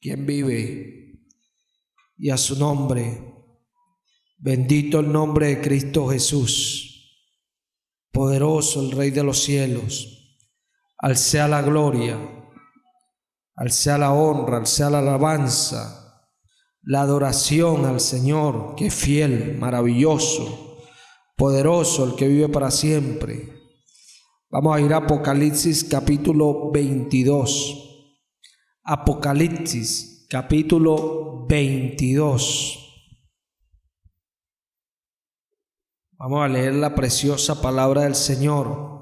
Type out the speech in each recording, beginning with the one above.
quien vive, y a su nombre. Bendito el nombre de Cristo Jesús, poderoso el Rey de los cielos. Al sea la gloria, al sea la honra, al sea la alabanza, la adoración al Señor, que es fiel, maravilloso, poderoso, el que vive para siempre. Vamos a ir a Apocalipsis capítulo 22. Apocalipsis capítulo 22. Vamos a leer la preciosa palabra del Señor.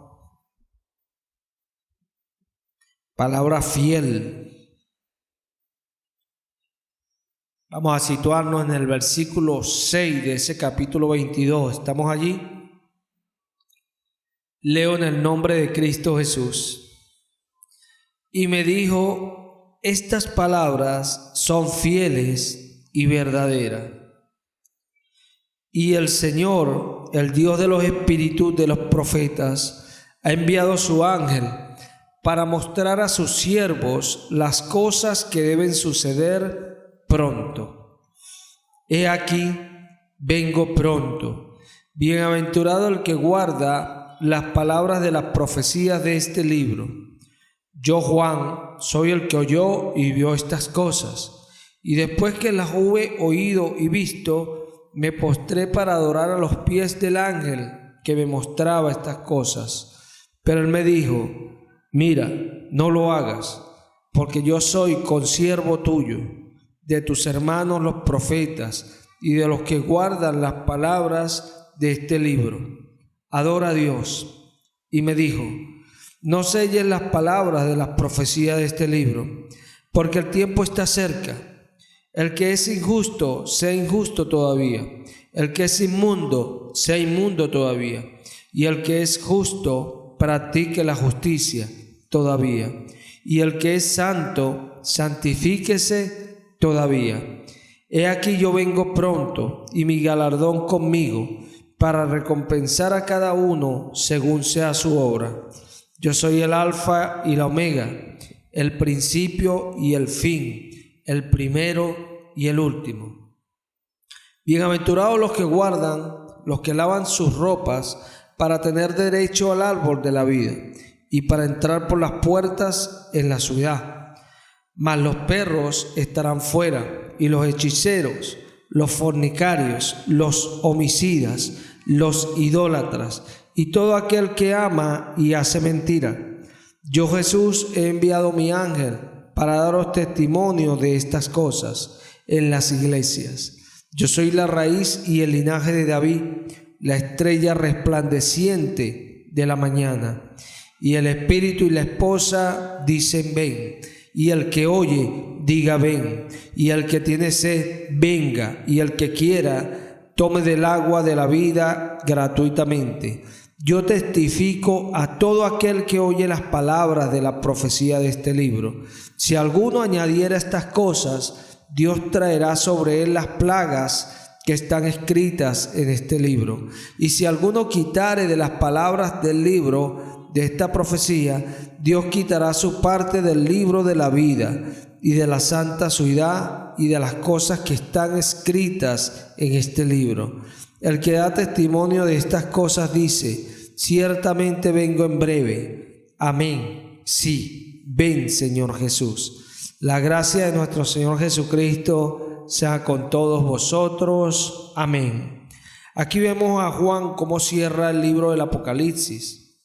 Palabra fiel. Vamos a situarnos en el versículo 6 de ese capítulo 22. ¿Estamos allí? Leo en el nombre de Cristo Jesús. Y me dijo: estas palabras son fieles y verdaderas. Y el Señor, el Dios de los espíritus de los profetas, ha enviado su ángel para mostrar a sus siervos las cosas que deben suceder pronto. He aquí, vengo pronto. Bienaventurado el que guarda las palabras de las profecías de este libro. Yo, Juan, soy el que oyó y vio estas cosas, y después que las hube oído y visto, me postré para adorar a los pies del ángel que me mostraba estas cosas. Pero él me dijo: mira, no lo hagas, porque yo soy consiervo tuyo, de tus hermanos los profetas, y de los que guardan las palabras de este libro. Adora a Dios. Y me dijo: no selles las palabras de las profecías de este libro, porque el tiempo está cerca. El que es injusto, sea injusto todavía. El que es inmundo, sea inmundo todavía. Y el que es justo, practique la justicia todavía. Y el que es santo, santifíquese todavía. He aquí yo vengo pronto, y mi galardón conmigo, para recompensar a cada uno según sea su obra. Yo soy el Alfa y la Omega, el principio y el fin, el primero y el último. Bienaventurados los que guardan, los que lavan sus ropas, para tener derecho al árbol de la vida y para entrar por las puertas en la ciudad. Mas los perros estarán fuera, y los hechiceros, los fornicarios, los homicidas, los idólatras, y todo aquel que ama y hace mentira. Yo, Jesús, he enviado mi ángel para daros testimonio de estas cosas en las iglesias. Yo soy la raíz y el linaje de David, la estrella resplandeciente de la mañana. Y el espíritu y la esposa dicen: ven. Y el que oye, diga: ven. Y el que tiene sed, venga. Y el que quiera, tome del agua de la vida gratuitamente. Yo testifico a todo aquel que oye las palabras de la profecía de este libro. Si alguno añadiera estas cosas, Dios traerá sobre él las plagas que están escritas en este libro. Y si alguno quitare de las palabras del libro de esta profecía, Dios quitará su parte del libro de la vida y de la santa ciudad y de las cosas que están escritas en este libro. El que da testimonio de estas cosas dice: ciertamente vengo en breve. Amén. Sí, ven, Señor Jesús. La gracia de nuestro Señor Jesucristo sea con todos vosotros. Amén. Aquí vemos a Juan cómo cierra el libro del Apocalipsis,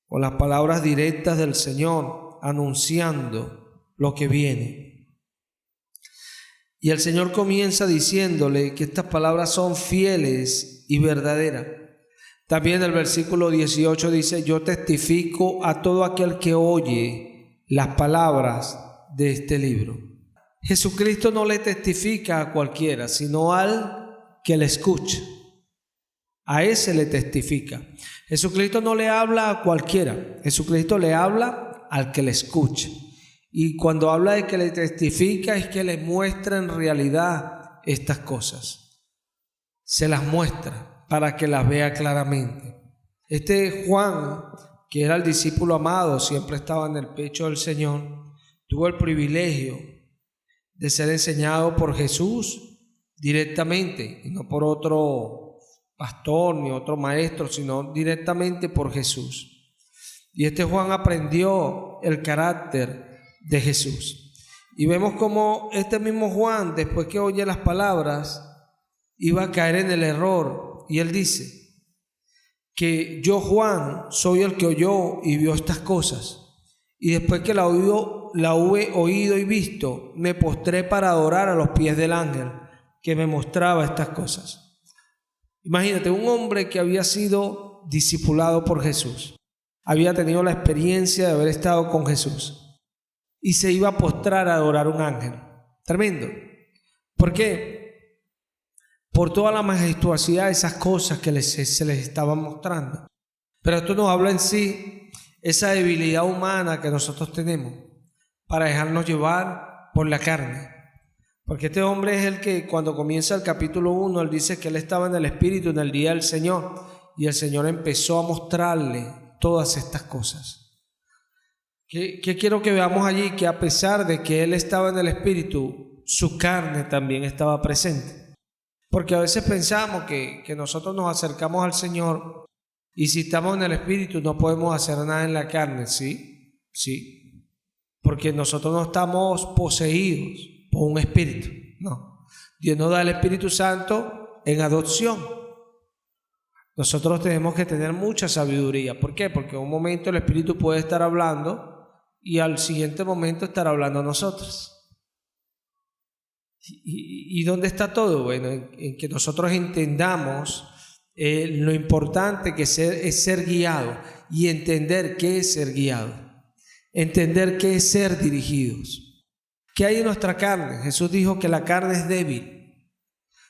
con las palabras directas del Señor, anunciando lo que viene. Y el Señor comienza diciéndole que estas palabras son fieles y verdaderas. También el versículo 18 dice: yo testifico a todo aquel que oye las palabras de este libro. Jesucristo no le testifica a cualquiera, sino al que le escucha. A ese le testifica. Jesucristo no le habla a cualquiera. Jesucristo le habla al que le escucha. Y cuando habla de que le testifica, es que le muestra en realidad estas cosas. Se las muestra para que las vea claramente. Este Juan, que era el discípulo amado, siempre estaba en el pecho del Señor, tuvo el privilegio de ser enseñado por Jesús directamente, y no por otro pastor ni otro maestro, sino directamente por Jesús. Y este Juan aprendió el carácter de Jesús. Y vemos como este mismo Juan, después que oye las palabras, iba a caer en el error. Y él dice que yo, Juan, soy el que oyó y vio estas cosas. Y después que la hube oído y visto, me postré para adorar a los pies del ángel que me mostraba estas cosas. Imagínate, un hombre que había sido discipulado por Jesús, había tenido la experiencia de haber estado con Jesús y se iba a postrar a adorar a un ángel. Tremendo. ¿Por qué? Por toda la majestuosidad de esas cosas que se les estaban mostrando. Pero esto nos habla en sí esa debilidad humana que nosotros tenemos para dejarnos llevar por la carne. Porque este hombre es el que cuando comienza el capítulo 1, él dice que él estaba en el Espíritu en el día del Señor y el Señor empezó a mostrarle todas estas cosas. ¿Qué quiero que veamos allí? Que a pesar de que él estaba en el Espíritu, su carne también estaba presente. Porque a veces pensamos que nosotros nos acercamos al Señor y si estamos en el Espíritu no podemos hacer nada en la carne. Sí, sí. Porque nosotros no estamos poseídos por un espíritu. No. Dios nos da el Espíritu Santo en adopción. Nosotros tenemos que tener mucha sabiduría. ¿Por qué? Porque en un momento el Espíritu puede estar hablando y al siguiente momento estar hablando a nosotros. ¿Y dónde está todo? Bueno, en que nosotros entendamos lo importante que es ser guiado y entender qué es ser guiado, entender qué es ser dirigidos. ¿Qué hay en nuestra carne? Jesús dijo que la carne es débil.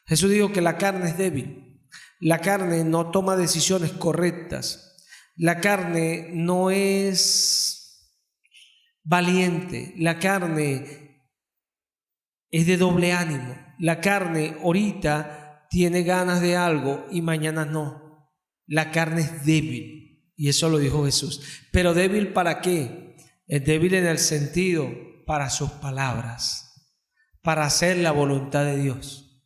Jesús dijo que la carne es débil. La carne no toma decisiones correctas. La carne no es valiente. La carne es de doble ánimo. La carne ahorita tiene ganas de algo y mañana no. La carne es débil y eso lo dijo Jesús. ¿Pero débil para qué? Es débil en el sentido para sus palabras, para hacer la voluntad de Dios.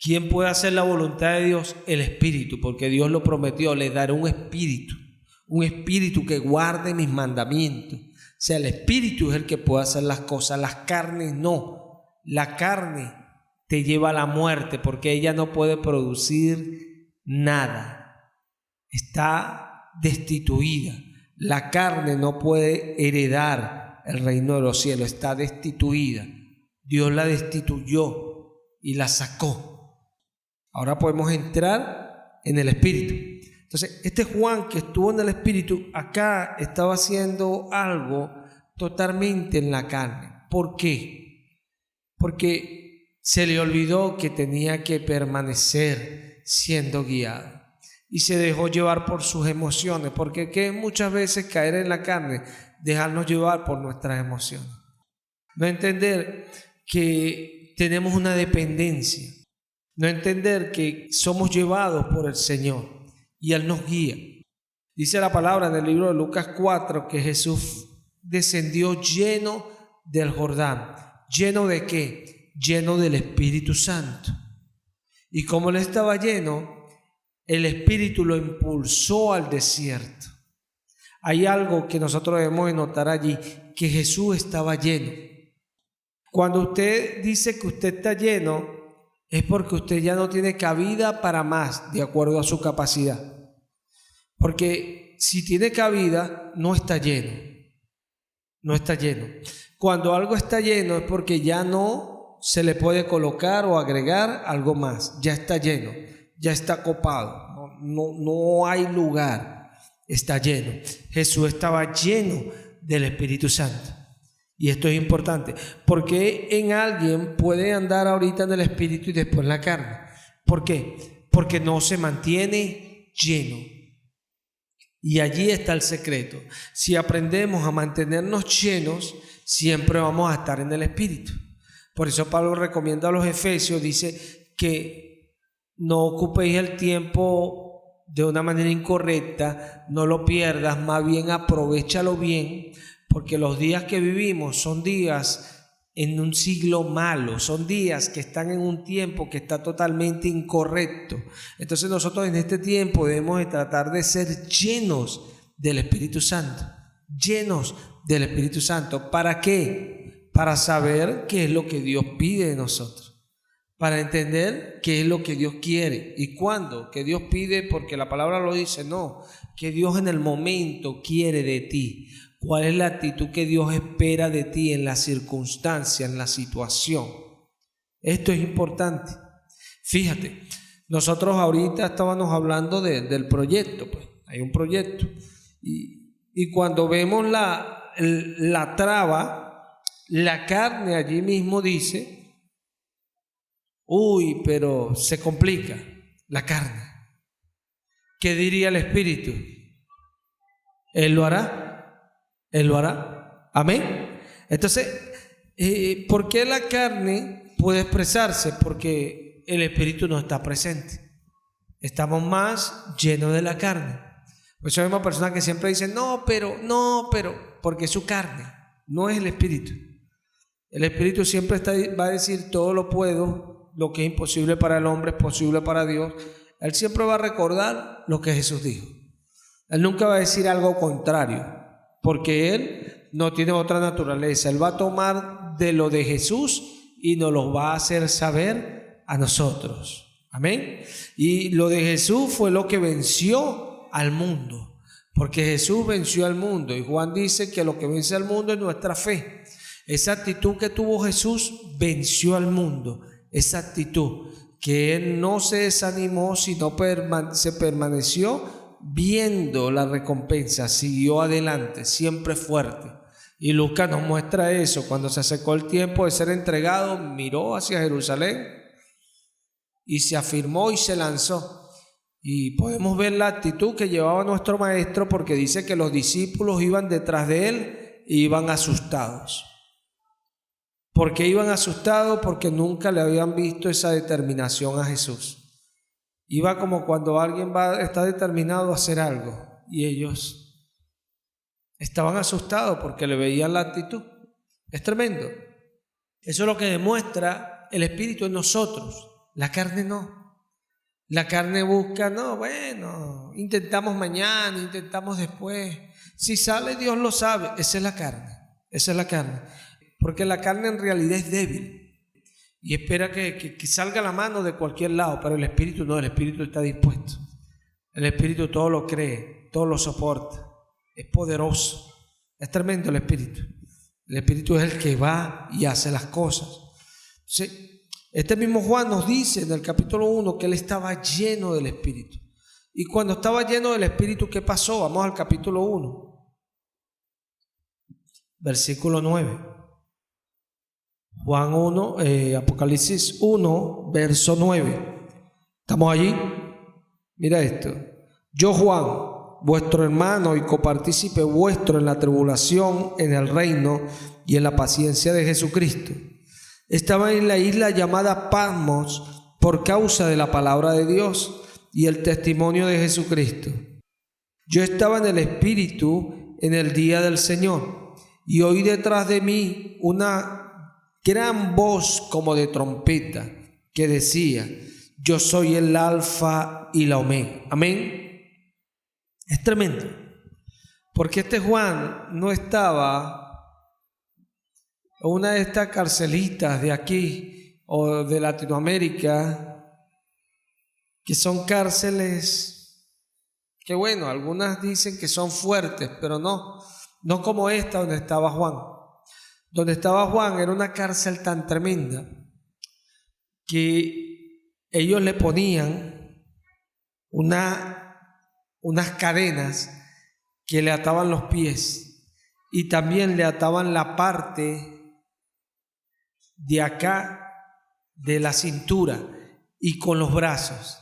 ¿Quién puede hacer la voluntad de Dios? El Espíritu, porque Dios lo prometió, le daré un espíritu que guarde mis mandamientos. O sea, el Espíritu es el que puede hacer las cosas, las carnes no. La carne te lleva a la muerte porque ella no puede producir nada. Está destituida. La carne no puede heredar el reino de los cielos, está destituida. Dios la destituyó y la sacó. Ahora podemos entrar en el Espíritu. Entonces, este Juan que estuvo en el Espíritu, acá estaba haciendo algo totalmente en la carne. ¿Por qué? Porque se le olvidó que tenía que permanecer siendo guiado y se dejó llevar por sus emociones, porque que muchas veces caer en la carne, dejarnos llevar por nuestras emociones. No entender que tenemos una dependencia, no entender que somos llevados por el Señor y Él nos guía. Dice la palabra en el libro de Lucas 4 que Jesús descendió lleno del Jordán. ¿Lleno de qué? Lleno del Espíritu Santo. Y como Él estaba lleno, el Espíritu lo impulsó al desierto. Hay algo que nosotros debemos de notar allí, que Jesús estaba lleno. Cuando usted dice que usted está lleno, es porque usted ya no tiene cabida para más, de acuerdo a su capacidad. Porque si tiene cabida, no está lleno. No está lleno. Cuando algo está lleno es porque ya no se le puede colocar o agregar algo más. Ya está lleno, ya está copado. No hay lugar. Está lleno. Jesús estaba lleno del Espíritu Santo. Y esto es importante, porque en alguien puede andar ahorita en el Espíritu y después en la carne. ¿Por qué? Porque no se mantiene lleno. Y allí está el secreto. Si aprendemos a mantenernos llenos, siempre vamos a estar en el Espíritu. Por eso Pablo recomienda a los Efesios, dice que no ocupéis el tiempo de una manera incorrecta, no lo pierdas, más bien aprovéchalo bien, porque los días que vivimos son días en un siglo malo, son días que están en un tiempo que está totalmente incorrecto. Entonces nosotros en este tiempo debemos de tratar de ser llenos del Espíritu Santo, llenos del Espíritu Santo. ¿Para qué? Para saber qué es lo que Dios pide de nosotros, para entender qué es lo que Dios quiere y cuándo, que Dios pide porque la palabra lo dice, no, que Dios en el momento quiere de ti. ¿Cuál es la actitud que Dios espera de ti en la circunstancia, en la situación? Esto es importante. Fíjate, nosotros ahorita estábamos hablando del proyecto, pues hay un proyecto y cuando vemos la traba, la carne allí mismo dice, uy, pero se complica la carne. ¿Qué diría el Espíritu? Él lo hará. Él lo hará. Amén. Entonces, ¿por qué la carne puede expresarse? Porque el Espíritu no está presente. Estamos más llenos de la carne. Por eso hay una persona que siempre dice, no, pero, porque es su carne, no es el Espíritu. El Espíritu siempre va a decir, todo lo puedo, lo que es imposible para el hombre es posible para Dios. Él siempre va a recordar lo que Jesús dijo. Él nunca va a decir algo contrario, porque Él no tiene otra naturaleza. Él va a tomar de lo de Jesús y nos lo va a hacer saber a nosotros. Amén. Y lo de Jesús fue lo que venció al mundo, porque Jesús venció al mundo. Y Juan dice que lo que vence al mundo es nuestra fe. Esa actitud que tuvo Jesús venció al mundo. Esa actitud que Él no se desanimó, sino se permaneció viendo la recompensa, siguió adelante, siempre fuerte. Y Lucas nos muestra eso. Cuando se acercó el tiempo de ser entregado, miró hacia Jerusalén y se afirmó y se lanzó. Y podemos ver la actitud que llevaba nuestro maestro, porque dice que los discípulos iban detrás de él e iban asustados. ¿Por qué iban asustados? Porque nunca le habían visto esa determinación a Jesús. Iba como cuando alguien está determinado a hacer algo y ellos estaban asustados porque le veían la actitud. Es tremendo. Eso es lo que demuestra el Espíritu en nosotros. La carne no. La carne busca, no, bueno, intentamos mañana, intentamos después. Si sale, Dios lo sabe. Esa es la carne. Esa es la carne. Porque la carne en realidad es débil y espera que salga la mano de cualquier lado, pero el Espíritu no, el Espíritu está dispuesto. El Espíritu todo lo cree, todo lo soporta, es poderoso, es tremendo el Espíritu. El Espíritu es el que va y hace las cosas. Sí, este mismo Juan nos dice en el capítulo 1 que él estaba lleno del Espíritu. Y cuando estaba lleno del Espíritu, ¿qué pasó? Vamos al capítulo 1, versículo 9. Juan 1, Apocalipsis 1, verso 9. ¿Estamos allí? Mira esto. Yo, Juan, vuestro hermano y copartícipe vuestro en la tribulación, en el reino y en la paciencia de Jesucristo, estaba en la isla llamada Patmos por causa de la palabra de Dios y el testimonio de Jesucristo. Yo estaba en el Espíritu en el día del Señor y oí detrás de mí una gran voz como de trompeta que decía: yo soy el alfa y la omega. Amén. Es tremendo, porque este Juan no estaba en una de estas carcelitas de aquí o de Latinoamérica, que son cárceles que, bueno, algunas dicen que son fuertes, pero no como esta donde estaba Juan. Donde estaba Juan era una cárcel tan tremenda que ellos le ponían unas cadenas que le ataban los pies y también le ataban la parte de acá de la cintura y con los brazos,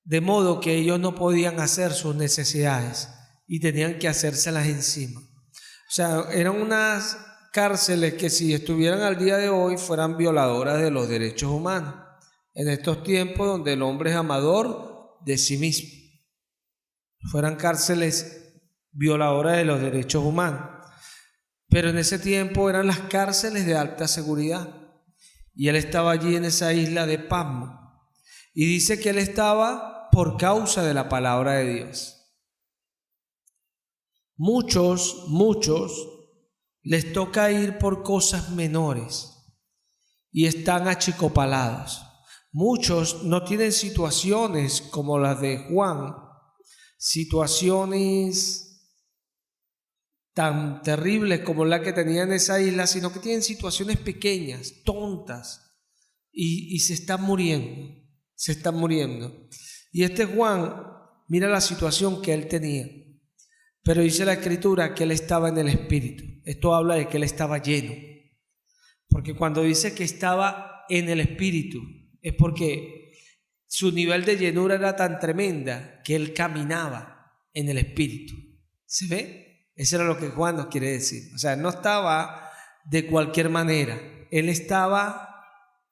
de modo que ellos no podían hacer sus necesidades y tenían que hacérselas encima. O sea, eran unas cárceles que, si estuvieran al día de hoy, fueran violadoras de los derechos humanos, en estos tiempos donde el hombre es amador de sí mismo. Fueran cárceles violadoras de los derechos humanos. pero en ese tiempo eran las cárceles de alta seguridad. Y él estaba allí en esa isla de Patmos. Y dice que él estaba por causa de la palabra de Dios. Muchos les toca ir por cosas menores y están achicopalados. Muchos no tienen situaciones como las de Juan, situaciones tan terribles como la que tenía en esa isla, sino que tienen situaciones pequeñas, tontas, y se están muriendo. Y este Juan, mira la situación que él tenía. Pero dice la Escritura que él estaba en el Espíritu. Esto habla de que él estaba lleno. Porque cuando dice que estaba en el Espíritu, es porque su nivel de llenura era tan tremenda que él caminaba en el Espíritu. ¿Se ve? Eso era lo que Juan nos quiere decir. O sea, no estaba de cualquier manera. Él estaba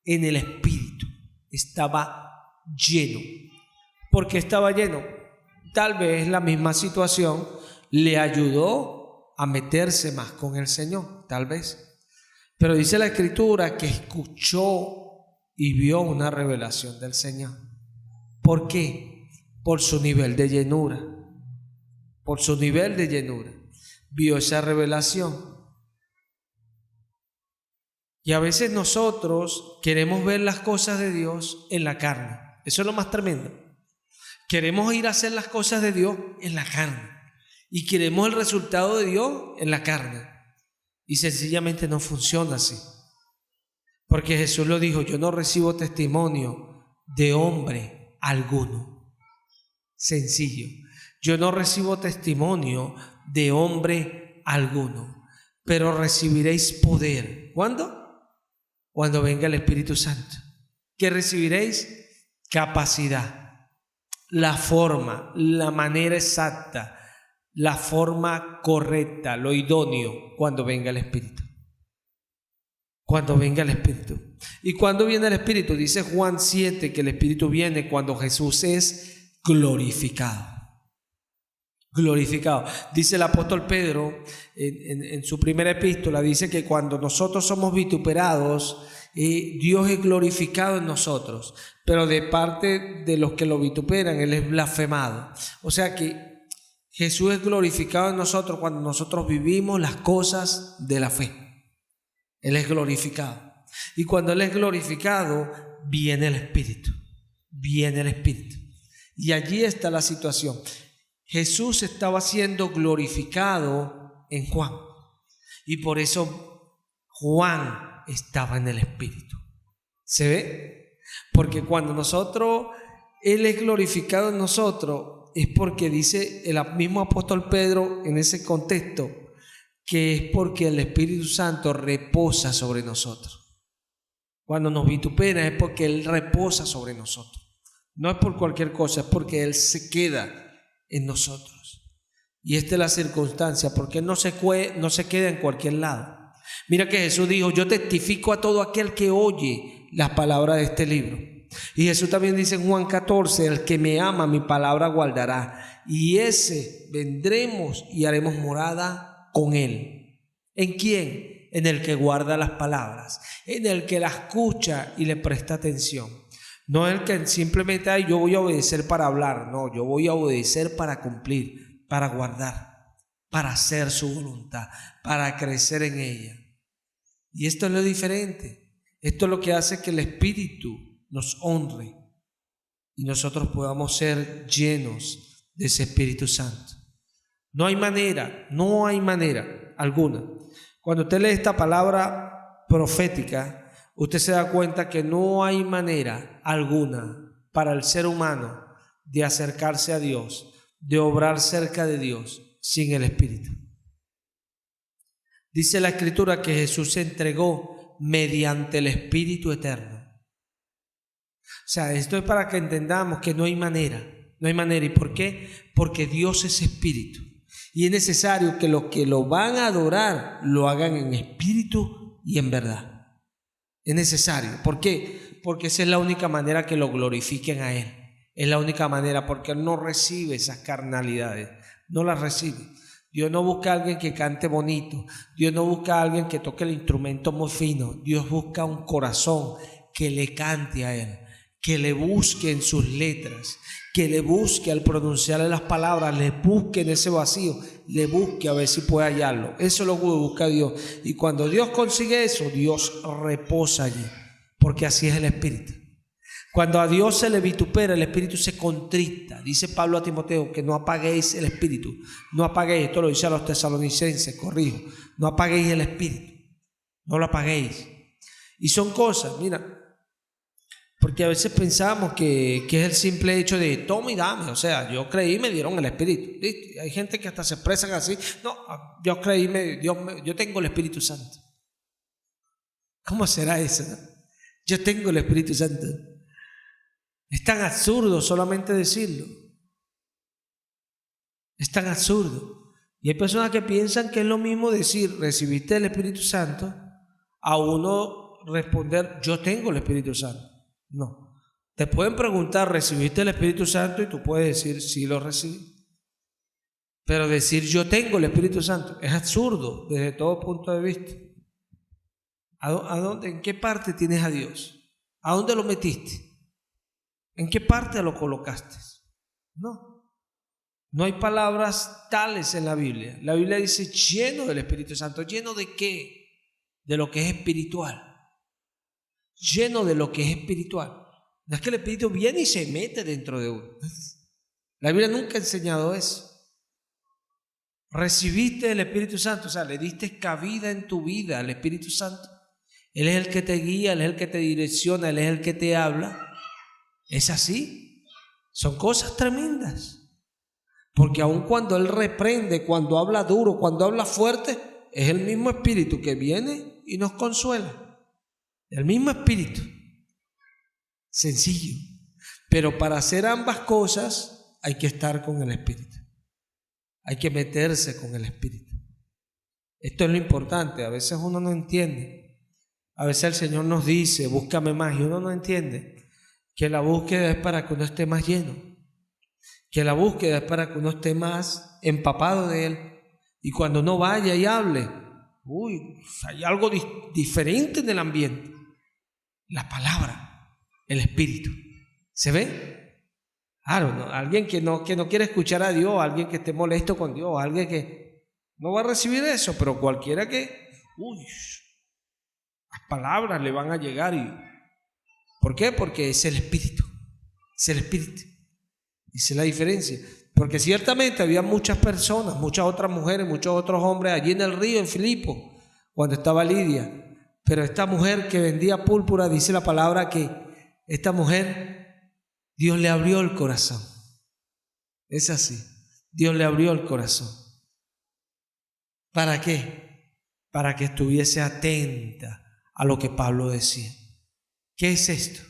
en el Espíritu. Estaba lleno. ¿Por qué estaba lleno? Tal vez la misma situación le ayudó a meterse más con el Señor, tal vez. Pero dice la Escritura que escuchó y vio una revelación del Señor. ¿Por qué? Por su nivel de llenura. Por su nivel de llenura. Vio esa revelación. Y a veces nosotros queremos ver las cosas de Dios en la carne. Eso es lo más tremendo. Queremos ir a hacer las cosas de Dios en la carne. Y queremos el resultado de Dios en la carne. Y sencillamente no funciona así. Porque Jesús lo dijo: yo no recibo testimonio de hombre alguno. Sencillo. Yo no recibo testimonio de hombre alguno. Pero recibiréis poder. ¿Cuándo? Cuando venga el Espíritu Santo. ¿Qué recibiréis? Capacidad. La forma, la manera exacta, la forma correcta, lo idóneo, cuando venga el Espíritu. Cuando venga el Espíritu. ¿Y cuando viene el Espíritu? Dice Juan 7 que el Espíritu viene cuando Jesús es glorificado. Glorificado. Dice el apóstol Pedro en su primera epístola, dice que cuando nosotros somos vituperados, Dios es glorificado en nosotros, pero de parte de los que lo vituperan, Él es blasfemado. O sea que Jesús es glorificado en nosotros cuando nosotros vivimos las cosas de la fe. Él es glorificado. Y cuando Él es glorificado, viene el Espíritu. Viene el Espíritu. Y allí está la situación. Jesús estaba siendo glorificado en Juan. Y por eso Juan estaba en el Espíritu. ¿Se ve? Porque cuando Él es glorificado en nosotros, es porque dice el mismo apóstol Pedro en ese contexto, que es porque el Espíritu Santo reposa sobre nosotros. Cuando nos vitupera es porque Él reposa sobre nosotros. No es por cualquier cosa, es porque Él se queda en nosotros. Y esta es la circunstancia, porque Él no se queda en cualquier lado. Mira que Jesús dijo: yo testifico a todo aquel que oye las palabras de este libro. Y Jesús también dice en Juan 14: el que me ama, mi palabra guardará, y ese vendremos y haremos morada con él. ¿En quién? En el que guarda las palabras, en el que las escucha y le presta atención. No el que simplemente: ay, yo voy a obedecer para hablar. No, yo voy a obedecer para cumplir, para guardar, para hacer su voluntad, para crecer en ella. Y esto es lo diferente. Esto es lo que hace que el Espíritu nos honre y nosotros podamos ser llenos de ese Espíritu Santo. No hay manera alguna. Cuando usted lee esta palabra profética, usted se da cuenta que no hay manera alguna para el ser humano de acercarse a Dios, de obrar cerca de Dios sin el Espíritu. Dice la Escritura que Jesús se entregó mediante el Espíritu eterno. O sea, esto es para que entendamos que no hay manera. ¿Y por qué? Porque Dios es Espíritu. Y es necesario que los que lo van a adorar lo hagan en espíritu y en verdad. Es necesario. ¿Por qué? Porque esa es la única manera que lo glorifiquen a Él. Es la única manera, porque Él no recibe esas carnalidades. No las recibe. Dios no busca a alguien que cante bonito. Dios no busca a alguien que toque el instrumento muy fino. Dios busca un corazón que le cante a Él, que le busque en sus letras, que le busque al pronunciarle las palabras, le busque en ese vacío, le busque a ver si puede hallarlo. Eso es lo que busca Dios. Y cuando Dios consigue eso, Dios reposa allí, porque así es el Espíritu. Cuando a Dios se le vitupera, el Espíritu se contrita. Dice Pablo a Timoteo que no apaguéis el Espíritu. No apaguéis, esto lo dice a los tesalonicenses, corrijo. No apaguéis el Espíritu. No lo apaguéis. Y son cosas, mira, porque a veces pensamos que es el simple hecho de toma y dame. O sea, yo creí y me dieron el Espíritu. ¿Viste? Hay gente que hasta se expresan así. No, yo creí, yo tengo el Espíritu Santo. ¿Cómo será eso, no? Yo tengo el Espíritu Santo. Es tan absurdo solamente decirlo. Es tan absurdo. Y hay personas que piensan que es lo mismo decir recibiste el Espíritu Santo a uno responder yo tengo el Espíritu Santo. No. Te pueden preguntar ¿recibiste el Espíritu Santo? Y tú puedes decir sí lo recibí. Pero decir yo tengo el Espíritu Santo es absurdo desde todo punto de vista. ¿A dónde, en qué parte tienes a Dios? ¿A dónde lo metiste? ¿En qué parte lo colocaste? No hay palabras tales en la Biblia. La Biblia dice lleno del Espíritu Santo. ¿Lleno de qué? De lo que es espiritual. Lleno de lo que es espiritual. No es que el Espíritu viene y se mete dentro de uno. La Biblia nunca ha enseñado eso. Recibiste el Espíritu Santo, o sea, le diste cabida en tu vida al Espíritu Santo. Él es el que te guía, Él es el que te direcciona, Él es el que te habla. Es así. Son cosas tremendas. Porque aun cuando Él reprende, cuando habla duro, cuando habla fuerte, es el mismo Espíritu que viene y nos consuela. El mismo Espíritu. Sencillo. Pero para hacer ambas cosas hay que estar con el Espíritu. Hay que meterse con el Espíritu. Esto es lo importante. A veces uno no entiende. A veces el Señor nos dice, búscame más, y uno no entiende que la búsqueda es para que uno esté más lleno, que la búsqueda es para que uno esté más empapado de Él. Y cuando uno vaya y hable, hay algo diferente en el ambiente. La palabra, el Espíritu. ¿Se ve? Claro, ¿no? Alguien que no quiere escuchar a Dios, alguien que esté molesto con Dios, alguien que no va a recibir eso, pero cualquiera que, las palabras le van a llegar. ¿Por qué? Porque es el Espíritu. Es el Espíritu. Esa es la diferencia. Porque ciertamente había muchas personas, muchas otras mujeres, muchos otros hombres allí en el río, en Filipo, cuando estaba Lidia. Pero esta mujer que vendía púrpura, dice la palabra que esta mujer, Dios le abrió el corazón. Es así. Dios le abrió el corazón. ¿Para qué? Para que estuviese atenta a lo que Pablo decía. ¿Qué es esto?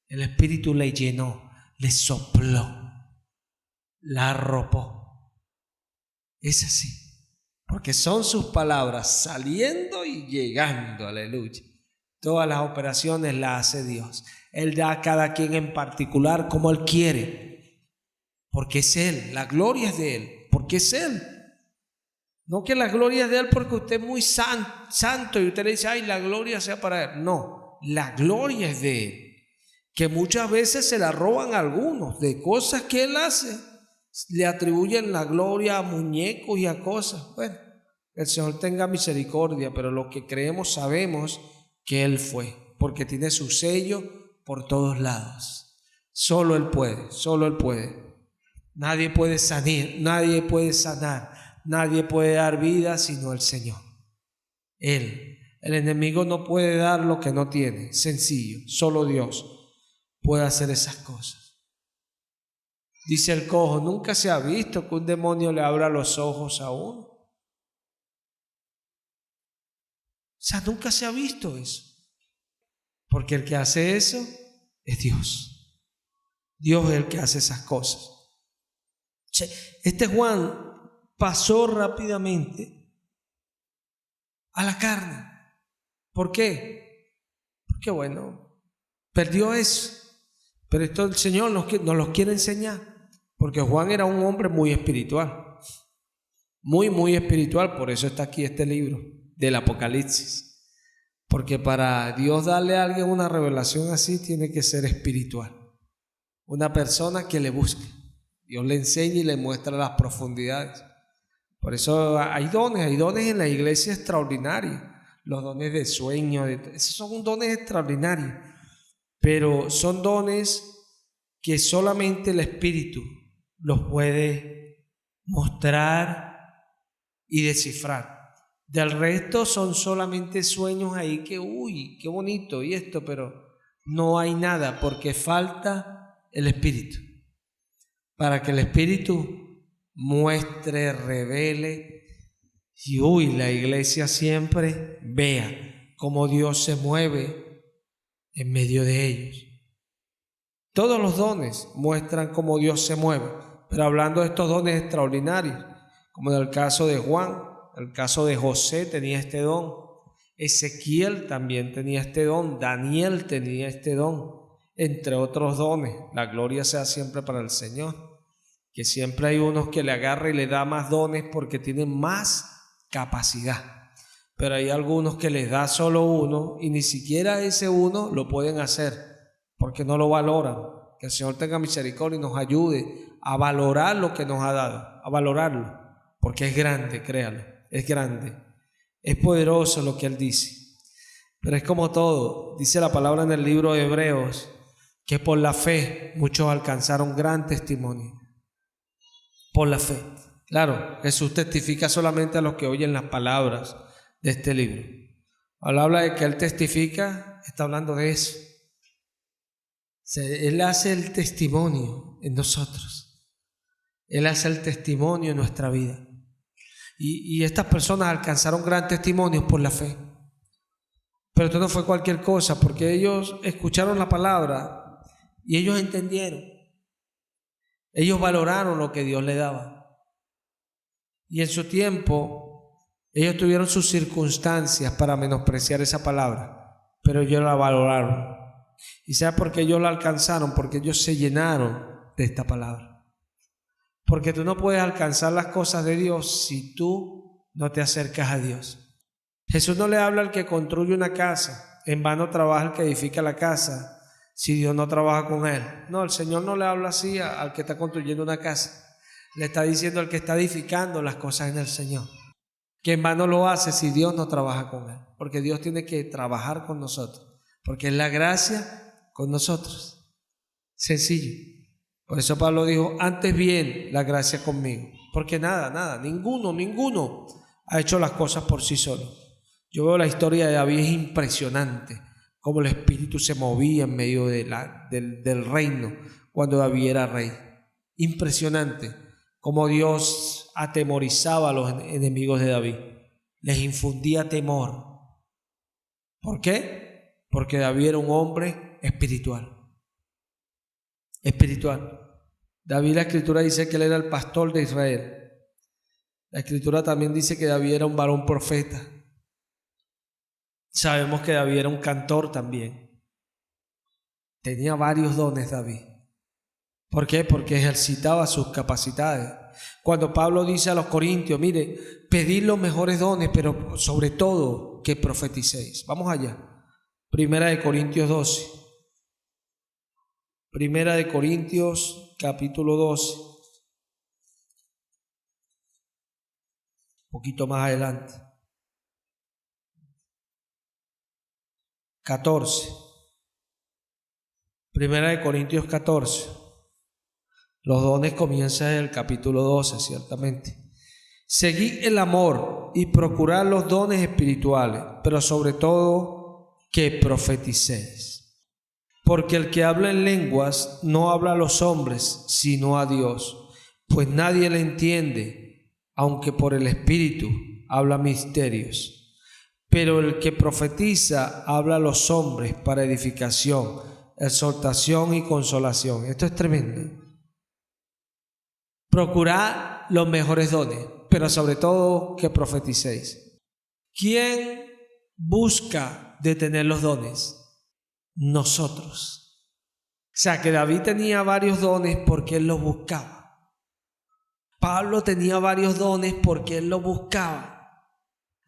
El Espíritu le llenó, le sopló, la arropó. Es así. Porque son sus palabras saliendo y llegando. Aleluya. Todas las operaciones las hace Dios. Él da a cada quien en particular como Él quiere. Porque es Él. La gloria es de Él. Porque es Él. No que la gloria es de Él porque usted es muy santo y usted le dice, ay, la gloria sea para Él. No, la gloria es de Él. Que muchas veces se la roban a algunos de cosas que Él hace. Le atribuyen la gloria a muñecos y a cosas. Bueno, el Señor tenga misericordia, pero lo que creemos sabemos que Él fue, porque tiene su sello por todos lados. Solo Él puede, solo Él puede. Nadie puede sanar, nadie puede dar vida sino el Señor. Él. El enemigo no puede dar lo que no tiene. Sencillo, solo Dios puede hacer esas cosas. Dice el cojo, nunca se ha visto que un demonio le abra los ojos a uno. O sea, nunca se ha visto eso. Porque el que hace eso es Dios. Dios es el que hace esas cosas. Este Juan pasó rápidamente a la carne. ¿Por qué? Porque bueno, perdió eso. Pero esto el Señor nos lo quiere enseñar. Porque Juan era un hombre muy espiritual. muy, muy espiritual. Por eso está aquí este libro del Apocalipsis. Porque para Dios darle a alguien una revelación así tiene que ser espiritual. Una persona que le busque. Dios le enseña y le muestra las profundidades. Por eso hay dones en la iglesia extraordinarios. Los dones de sueño, esos son dones extraordinarios. Pero son dones que solamente el Espíritu los puede mostrar y descifrar. Del resto son solamente sueños ahí que, uy, qué bonito y esto, pero no hay nada porque falta el Espíritu. Para que el Espíritu muestre, revele y la iglesia siempre vea cómo Dios se mueve en medio de ellos. Todos los dones muestran cómo Dios se mueve, pero hablando de estos dones extraordinarios, como en el caso de Juan, el caso de José tenía este don, Ezequiel también tenía este don, Daniel tenía este don, entre otros dones. La gloria sea siempre para el Señor, que siempre hay unos que le agarra y le da más dones porque tienen más capacidad, pero hay algunos que les da solo uno y ni siquiera ese uno lo pueden hacer porque no lo valoran. Que el Señor tenga misericordia y nos ayude a valorar lo que nos ha dado, a valorarlo, porque es grande, créalo, es grande, es poderoso lo que Él dice. Pero es como todo, dice la palabra en el libro de Hebreos, que por la fe muchos alcanzaron gran testimonio. Por la fe. Claro, Jesús testifica solamente a los que oyen las palabras de este libro. Al habla de que Él testifica, está hablando de eso. Él hace el testimonio en nosotros. Él hace el testimonio en nuestra vida. Y estas personas alcanzaron gran testimonio por la fe. Pero esto no fue cualquier cosa, porque ellos escucharon la palabra y ellos entendieron. Ellos valoraron lo que Dios le daba. Y en su tiempo, ellos tuvieron sus circunstancias para menospreciar esa palabra, pero ellos la valoraron. ¿Y sabe por qué ellos la alcanzaron? Porque ellos se llenaron de esta palabra. Porque tú no puedes alcanzar las cosas de Dios si tú no te acercas a Dios. Jesús no le habla al que construye una casa, en vano trabaja el que edifica la casa, si Dios no trabaja con él. No, el Señor no le habla así al que está construyendo una casa. Le está diciendo al que está edificando las cosas en el Señor, que en vano lo hace si Dios no trabaja con él, porque Dios tiene que trabajar con nosotros, porque es la gracia con nosotros. Sencillo. Por eso Pablo dijo, antes bien la gracia conmigo, porque ninguno ha hecho las cosas por sí solo. Yo veo la historia de David, es impresionante cómo el Espíritu se movía en medio del reino cuando David era rey. Impresionante cómo Dios atemorizaba a los enemigos de David, les infundía temor. ¿Por qué? Porque David era un hombre espiritual. David, la Escritura dice que él era el pastor de Israel. La Escritura también dice que David era un varón profeta. Sabemos que David era un cantor también. Tenía varios dones David. ¿Por qué? Porque ejercitaba sus capacidades. Cuando Pablo dice a los corintios, mire, pedid los mejores dones, pero sobre todo que profeticéis. Vamos allá. Primera de Corintios 12. Primera de Corintios, capítulo 12. Un poquito más adelante. 14. Primera de Corintios 14. Los dones comienzan en el capítulo 12, ciertamente. Seguid el amor y procurad los dones espirituales, pero sobre todo que profeticéis. Porque el que habla en lenguas no habla a los hombres, sino a Dios, pues nadie le entiende, aunque por el Espíritu habla misterios. Pero el que profetiza habla a los hombres para edificación, exhortación y consolación. Esto es tremendo. Procurad los mejores dones, pero sobre todo que profeticéis. ¿Quién busca detener los dones? Nosotros. O sea que David tenía varios dones porque él los buscaba. Pablo tenía varios dones porque él los buscaba.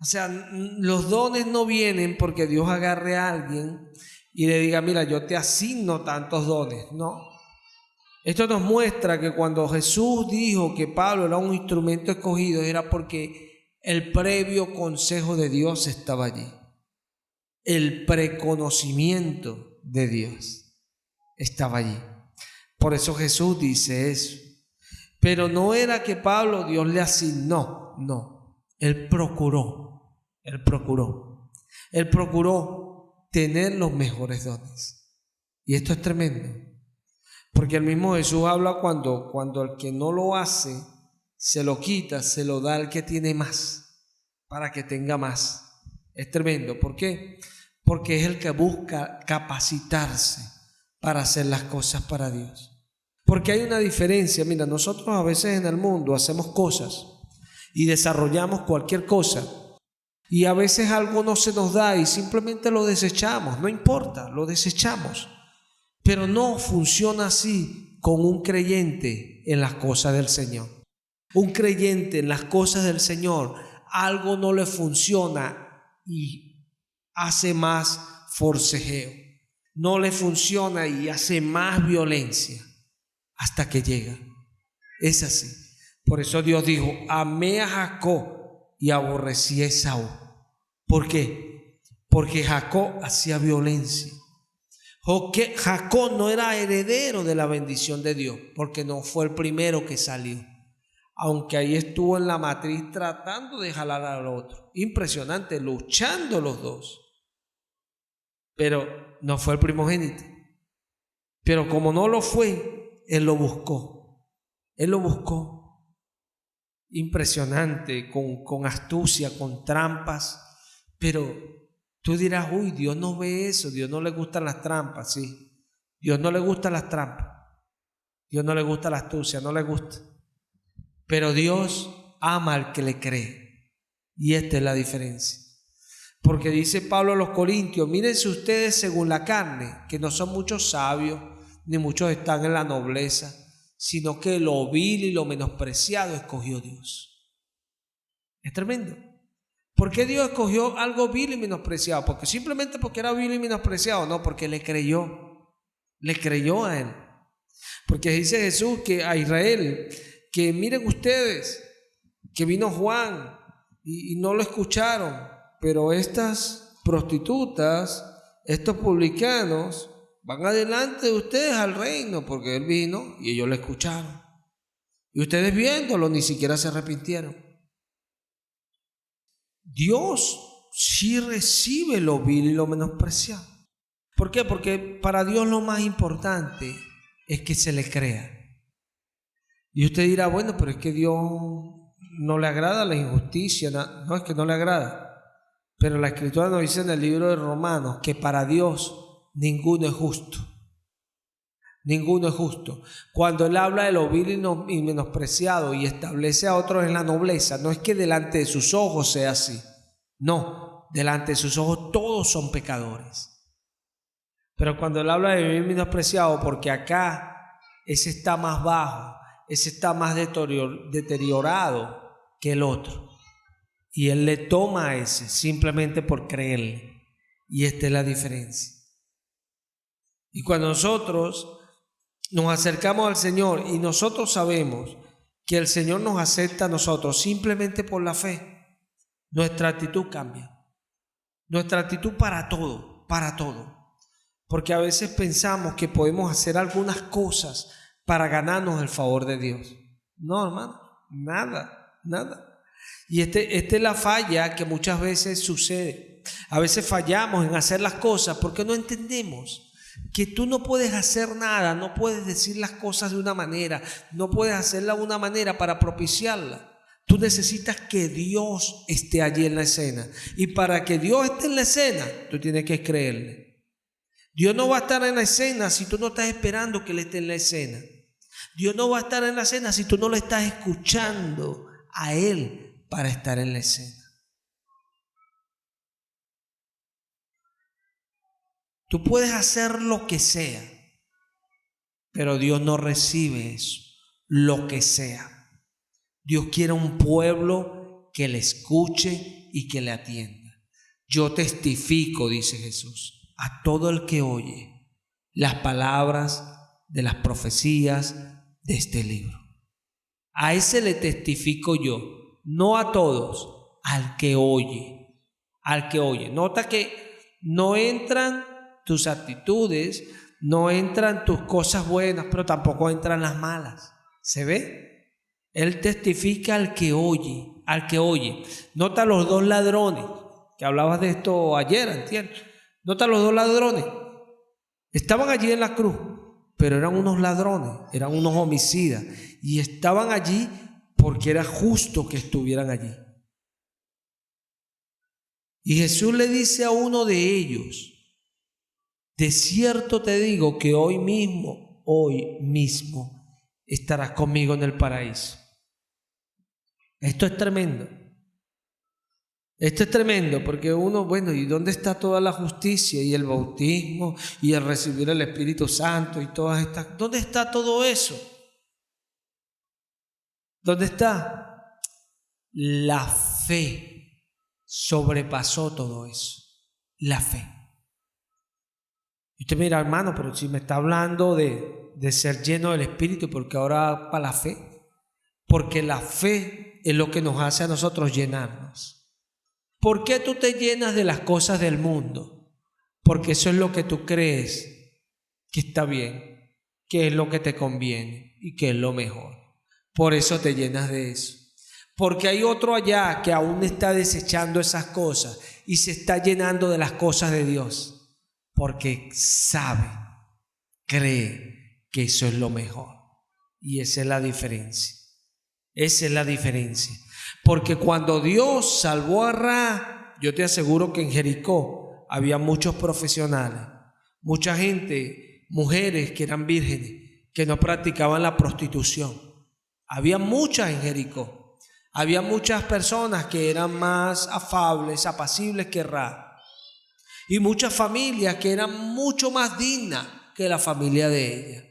O sea, los dones no vienen porque Dios agarre a alguien y le diga, mira, yo te asigno tantos dones. No. Esto nos muestra que cuando Jesús dijo que Pablo era un instrumento escogido, era porque el previo consejo de Dios estaba allí. El preconocimiento de Dios estaba allí. Por eso Jesús dice eso. Pero no era que Pablo Dios le asignó, no. Él procuró tener los mejores dones. Y esto es tremendo. Porque el mismo Jesús habla cuando el que no lo hace, se lo quita, se lo da al que tiene más, para que tenga más. Es tremendo. ¿Por qué? Porque es el que busca capacitarse para hacer las cosas para Dios. Porque hay una diferencia. Mira, nosotros a veces en el mundo hacemos cosas y desarrollamos cualquier cosa y a veces algo no se nos da y simplemente lo desechamos. No importa, lo desechamos. Pero no funciona así con un creyente en las cosas del Señor. Un creyente en las cosas del Señor, algo no le funciona y hace más forcejeo. No le funciona y hace más violencia hasta que llega. Es así. Por eso Dios dijo, amé a Jacob y aborrecí a Esaú. ¿Por qué? Porque Jacob hacía violencia. Jacob no era heredero de la bendición de Dios, porque no fue el primero que salió. Aunque ahí estuvo en la matriz tratando de jalar al otro. Impresionante, luchando los dos. Pero no fue el primogénito. Pero como no lo fue, él lo buscó. Él lo buscó. Impresionante, con astucia, con trampas. Pero tú dirás, uy, Dios no ve eso, Dios no le gustan las trampas, sí. Dios no le gustan las trampas. Dios no le gusta la astucia, no le gusta. Pero Dios ama al que le cree. Y esta es la diferencia. Porque dice Pablo a los Corintios, mírense ustedes según la carne, que no son muchos sabios, ni muchos están en la nobleza, sino que lo vil y lo menospreciado escogió Dios. Es tremendo. ¿Por qué Dios escogió algo vil y menospreciado? Porque simplemente porque era vil y menospreciado, no, porque le creyó a él. Porque dice Jesús que a Israel, que miren ustedes, que vino Juan y no lo escucharon, pero estas prostitutas, estos publicanos, van adelante de ustedes al reino, porque él vino y ellos lo escucharon. Y ustedes viéndolo ni siquiera se arrepintieron. Dios sí recibe lo vil y lo menospreciado. ¿Por qué? Porque para Dios lo más importante es que se le crea. Y usted dirá, bueno, pero es que Dios no le agrada la injusticia. No es que no le agrada. Pero la Escritura nos dice en el libro de Romanos que para Dios ninguno es justo. Ninguno es justo. Cuando Él habla de lo vil y menospreciado y establece a otros en la nobleza, no es que delante de sus ojos sea así. No, delante de sus ojos todos son pecadores. Pero cuando Él habla de vil y menospreciado, porque acá ese está más bajo, ese está más deteriorado que el otro. Y Él le toma a ese simplemente por creerle. Y esta es la diferencia. Y cuando nosotros nos acercamos al Señor y nosotros sabemos que el Señor nos acepta a nosotros simplemente por la fe, nuestra actitud cambia. Nuestra actitud para todo. Porque a veces pensamos que podemos hacer algunas cosas para ganarnos el favor de Dios. No, hermano, nada. Y esta es la falla que muchas veces sucede. A veces fallamos en hacer las cosas porque no entendemos que tú no puedes hacer nada, no puedes decir las cosas de una manera, no puedes hacerla de una manera para propiciarla. Tú necesitas que Dios esté allí en la escena. Y para que Dios esté en la escena, tú tienes que creerle. Dios no va a estar en la escena si tú no estás esperando que Él esté en la escena. Dios no va a estar en la escena si tú no le estás escuchando a Él para estar en la escena. Tú puedes hacer lo que sea, pero Dios no recibe eso, lo que sea. Dios quiere un pueblo que le escuche y que le atienda. Yo testifico, dice Jesús, a todo el que oye las palabras de las profecías de este libro. A ese le testifico yo, no a todos, al que oye, al que oye. Nota que no entran tus actitudes, no entran tus cosas buenas, pero tampoco entran las malas. ¿Se ve? Él testifica al que oye, al que oye. Nota los dos ladrones, que hablabas de esto ayer, ¿entiendes? Nota los dos ladrones. Estaban allí en la cruz, pero eran unos ladrones, eran unos homicidas, y estaban allí porque era justo que estuvieran allí. Y Jesús le dice a uno de ellos: de cierto te digo que hoy mismo estarás conmigo en el paraíso. Esto es tremendo. Esto es tremendo porque uno, bueno, ¿y dónde está toda la justicia y el bautismo y el recibir el Espíritu Santo y todas estas? ¿Dónde está todo eso? ¿Dónde está? La fe sobrepasó todo eso. La fe. Y usted mira, hermano, pero si me está hablando de ser lleno del Espíritu, porque ahora para la fe. Porque la fe es lo que nos hace a nosotros llenarnos. ¿Por qué tú te llenas de las cosas del mundo? Porque eso es lo que tú crees que está bien, que es lo que te conviene y que es lo mejor. Por eso te llenas de eso. Porque hay otro allá que aún está desechando esas cosas y se está llenando de las cosas de Dios. Porque sabe, cree que eso es lo mejor. Y esa es la diferencia. Esa es la diferencia. Porque cuando Dios salvó a Rahab, yo te aseguro que en Jericó había muchos profesionales, mucha gente, mujeres que eran vírgenes, que no practicaban la prostitución. Había muchas en Jericó. Había muchas personas que eran más afables, apacibles que Rahab. Y muchas familias que eran mucho más dignas que la familia de ella.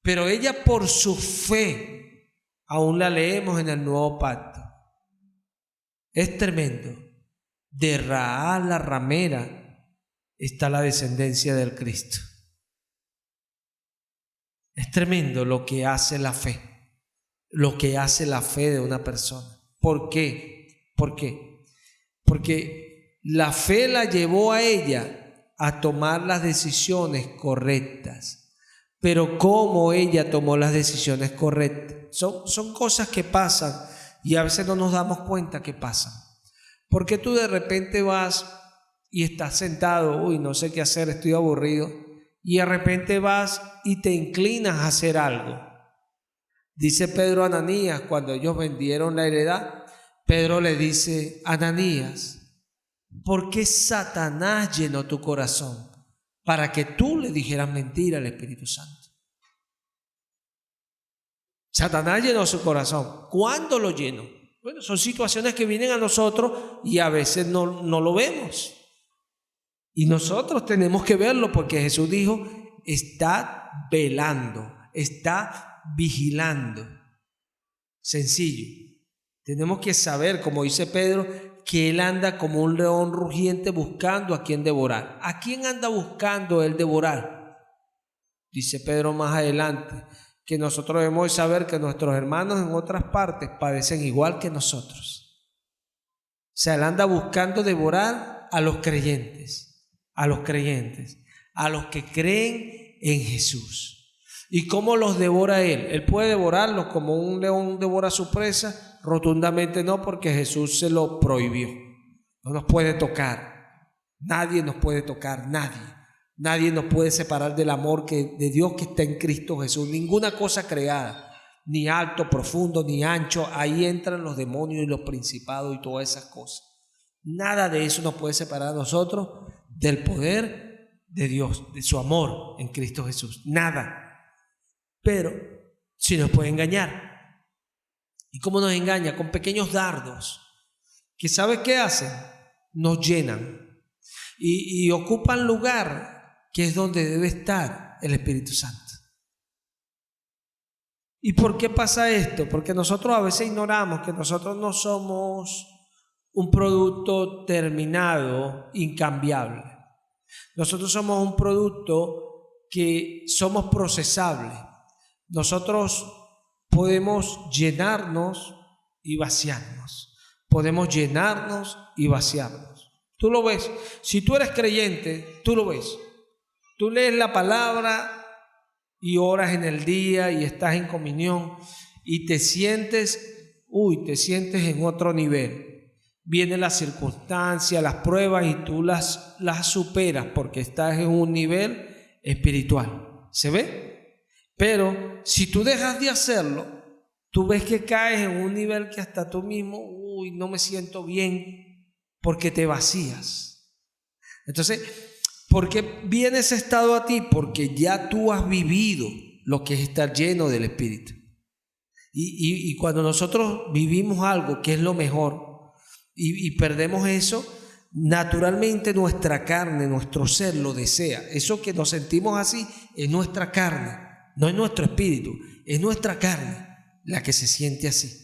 Pero ella, por su fe, aún la leemos en el Nuevo Pacto. Es tremendo. De Rahab la ramera está la descendencia del Cristo. Es tremendo lo que hace la fe. Lo que hace la fe de una persona. ¿Por qué? ¿Por qué? Porque la fe la llevó a ella a tomar las decisiones correctas. Pero ¿cómo ella tomó las decisiones correctas? Son cosas que pasan y a veces no nos damos cuenta que pasan. Porque tú de repente vas y estás sentado, no sé qué hacer, estoy aburrido, y de repente vas y te inclinas a hacer algo. Dice Pedro a Ananías, cuando ellos vendieron la heredad, Pedro le dice: Ananías, ¿por qué Satanás llenó tu corazón para que tú le dijeras mentira al Espíritu Santo? Satanás llenó su corazón. ¿Cuándo lo llenó? Bueno, son situaciones que vienen a nosotros y a veces no lo vemos. Y nosotros tenemos que verlo porque Jesús dijo: está velando, está vigilando. Sencillo. Tenemos que saber, como dice Pedro, que Él anda como un león rugiente buscando a quien devorar. ¿A quién anda buscando Él devorar? Dice Pedro más adelante que nosotros debemos saber que nuestros hermanos en otras partes padecen igual que nosotros. O sea, Él anda buscando devorar a los creyentes, a los que creen en Jesús. ¿Y cómo los devora Él? ¿Él puede devorarlos como un león devora su presa? Rotundamente no, porque Jesús se lo prohibió. No nos puede tocar. Nadie nos puede tocar, nadie. Nadie nos puede separar del amor de Dios que está en Cristo Jesús. Ninguna cosa creada, ni alto, profundo, ni ancho. Ahí entran los demonios y los principados y todas esas cosas. Nada de eso nos puede separar a nosotros del poder de Dios, de su amor en Cristo Jesús. Nada. Pero sí nos puede engañar. ¿Y cómo nos engaña? Con pequeños dardos que ¿sabe qué hacen? Nos llenan y ocupan lugar que es donde debe estar el Espíritu Santo. ¿Y por qué pasa esto? Porque nosotros a veces ignoramos que nosotros no somos un producto terminado, incambiable. Nosotros somos un producto que somos procesables. Nosotros podemos llenarnos y vaciarnos. Podemos llenarnos y vaciarnos. Tú lo ves. Si tú eres creyente, tú lo ves. Tú lees la palabra y oras en el día y estás en comunión y te sientes en otro nivel. Vienen las circunstancias, las pruebas y tú las superas porque estás en un nivel espiritual. ¿Se ve? Pero si tú dejas de hacerlo, tú ves que caes en un nivel que hasta tú mismo, no me siento bien, porque te vacías. Entonces, ¿por qué viene ese estado a ti? Porque ya tú has vivido lo que es estar lleno del Espíritu. Y cuando nosotros vivimos algo que es lo mejor y perdemos eso, naturalmente nuestra carne, nuestro ser lo desea. Eso que nos sentimos así es nuestra carne, no es nuestro espíritu, es nuestra carne la que se siente así.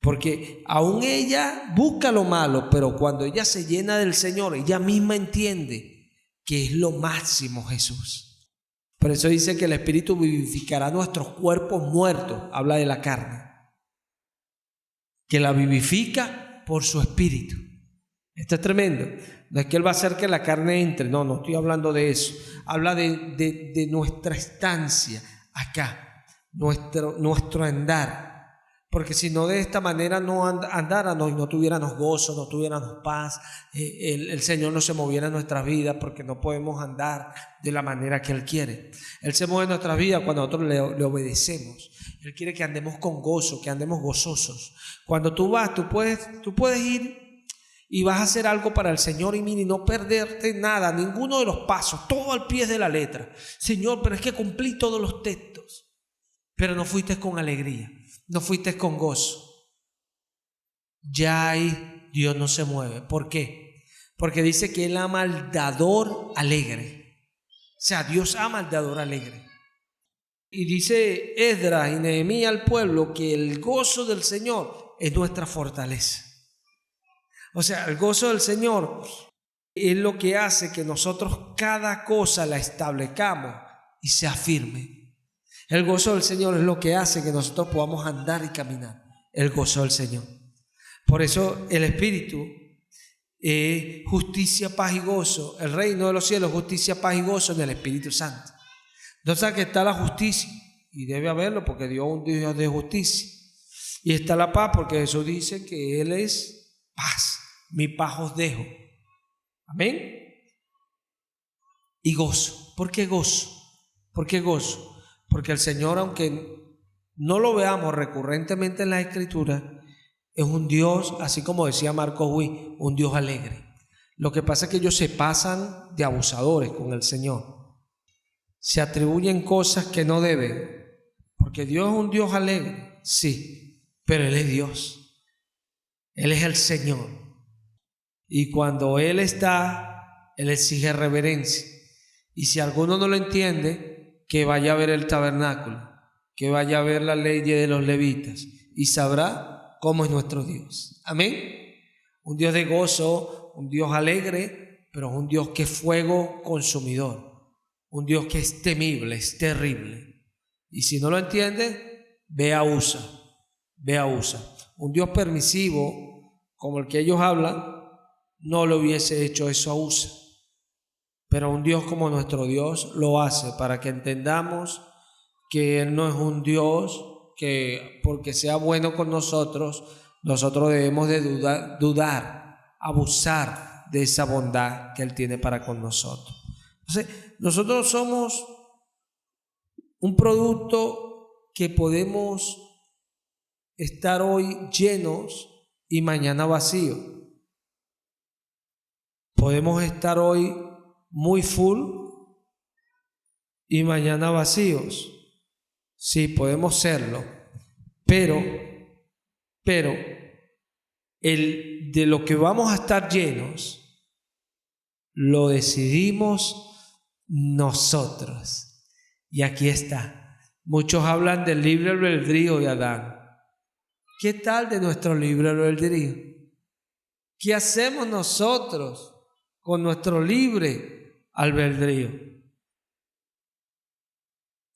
Porque aún ella busca lo malo, pero cuando ella se llena del Señor, ella misma entiende que es lo máximo Jesús. Por eso dice que el Espíritu vivificará nuestros cuerpos muertos, habla de la carne, que la vivifica por su Espíritu. Esto es tremendo. No es que Él va a hacer que la carne entre, no estoy hablando de eso. Habla de nuestra estancia acá, nuestro andar. Porque si no, de esta manera no andáramos y no tuviéramos gozo, no tuviéramos paz, el Señor no se moviera en nuestras vidas, porque no podemos andar de la manera que Él quiere. Él se mueve en nuestras vidas cuando nosotros le obedecemos. Él quiere que andemos con gozo, que andemos gozosos. Cuando tú vas, tú puedes ir y vas a hacer algo para el Señor y mira, y no perderte nada, ninguno de los pasos, todo al pie de la letra. Señor, pero es que cumplí todos los textos, pero no fuiste con alegría. No fuiste con gozo. Ya ahí Dios no se mueve. ¿Por qué? Porque dice que Él ama al dador alegre. O sea, Dios ama al dador alegre. Y dice Esdras y Nehemías al pueblo que el gozo del Señor es nuestra fortaleza. O sea, el gozo del Señor es lo que hace que nosotros cada cosa la establezcamos y sea firme. El gozo del Señor es lo que hace que nosotros podamos andar y caminar. El gozo del Señor. Por eso el Espíritu es justicia, paz y gozo. El reino de los cielos, justicia, paz y gozo en el Espíritu Santo. Entonces aquí está la justicia, y debe haberlo porque Dios es un Dios de justicia. Y está la paz porque Jesús dice que Él es paz. Mi paz os dejo. Amén. Y gozo. ¿Por qué gozo? ¿Por qué gozo? Porque el Señor, aunque no lo veamos recurrentemente en la Escritura, es un Dios, así como decía Marcos Witt, un Dios alegre. Lo que pasa es que ellos se pasan de abusadores con el Señor. Se atribuyen cosas que no deben. Porque Dios es un Dios alegre, sí, pero Él es Dios. Él es el Señor. Y cuando Él está, Él exige reverencia. Y si alguno no lo entiende, que vaya a ver el tabernáculo, que vaya a ver la ley de los levitas y sabrá cómo es nuestro Dios. Amén. Un Dios de gozo, un Dios alegre, pero un Dios que es fuego consumidor, un Dios que es temible, es terrible. Y si no lo entiende, ve a USA. Un Dios permisivo, como el que ellos hablan, no le hubiese hecho eso a USA. Pero un Dios como nuestro Dios lo hace para que entendamos que Él no es un Dios que porque sea bueno con nosotros debemos de dudar, abusar de esa bondad que Él tiene para con nosotros. Entonces, nosotros somos un producto que podemos estar hoy llenos y mañana vacíos. Podemos estar hoy muy full y mañana vacíos. Sí, podemos serlo, pero de lo que vamos a estar llenos lo decidimos nosotros. Y aquí está, Muchos hablan del libre albedrío de Adán. ¿Qué tal de nuestro libre albedrío? ¿Qué hacemos nosotros con nuestro libre albedrío?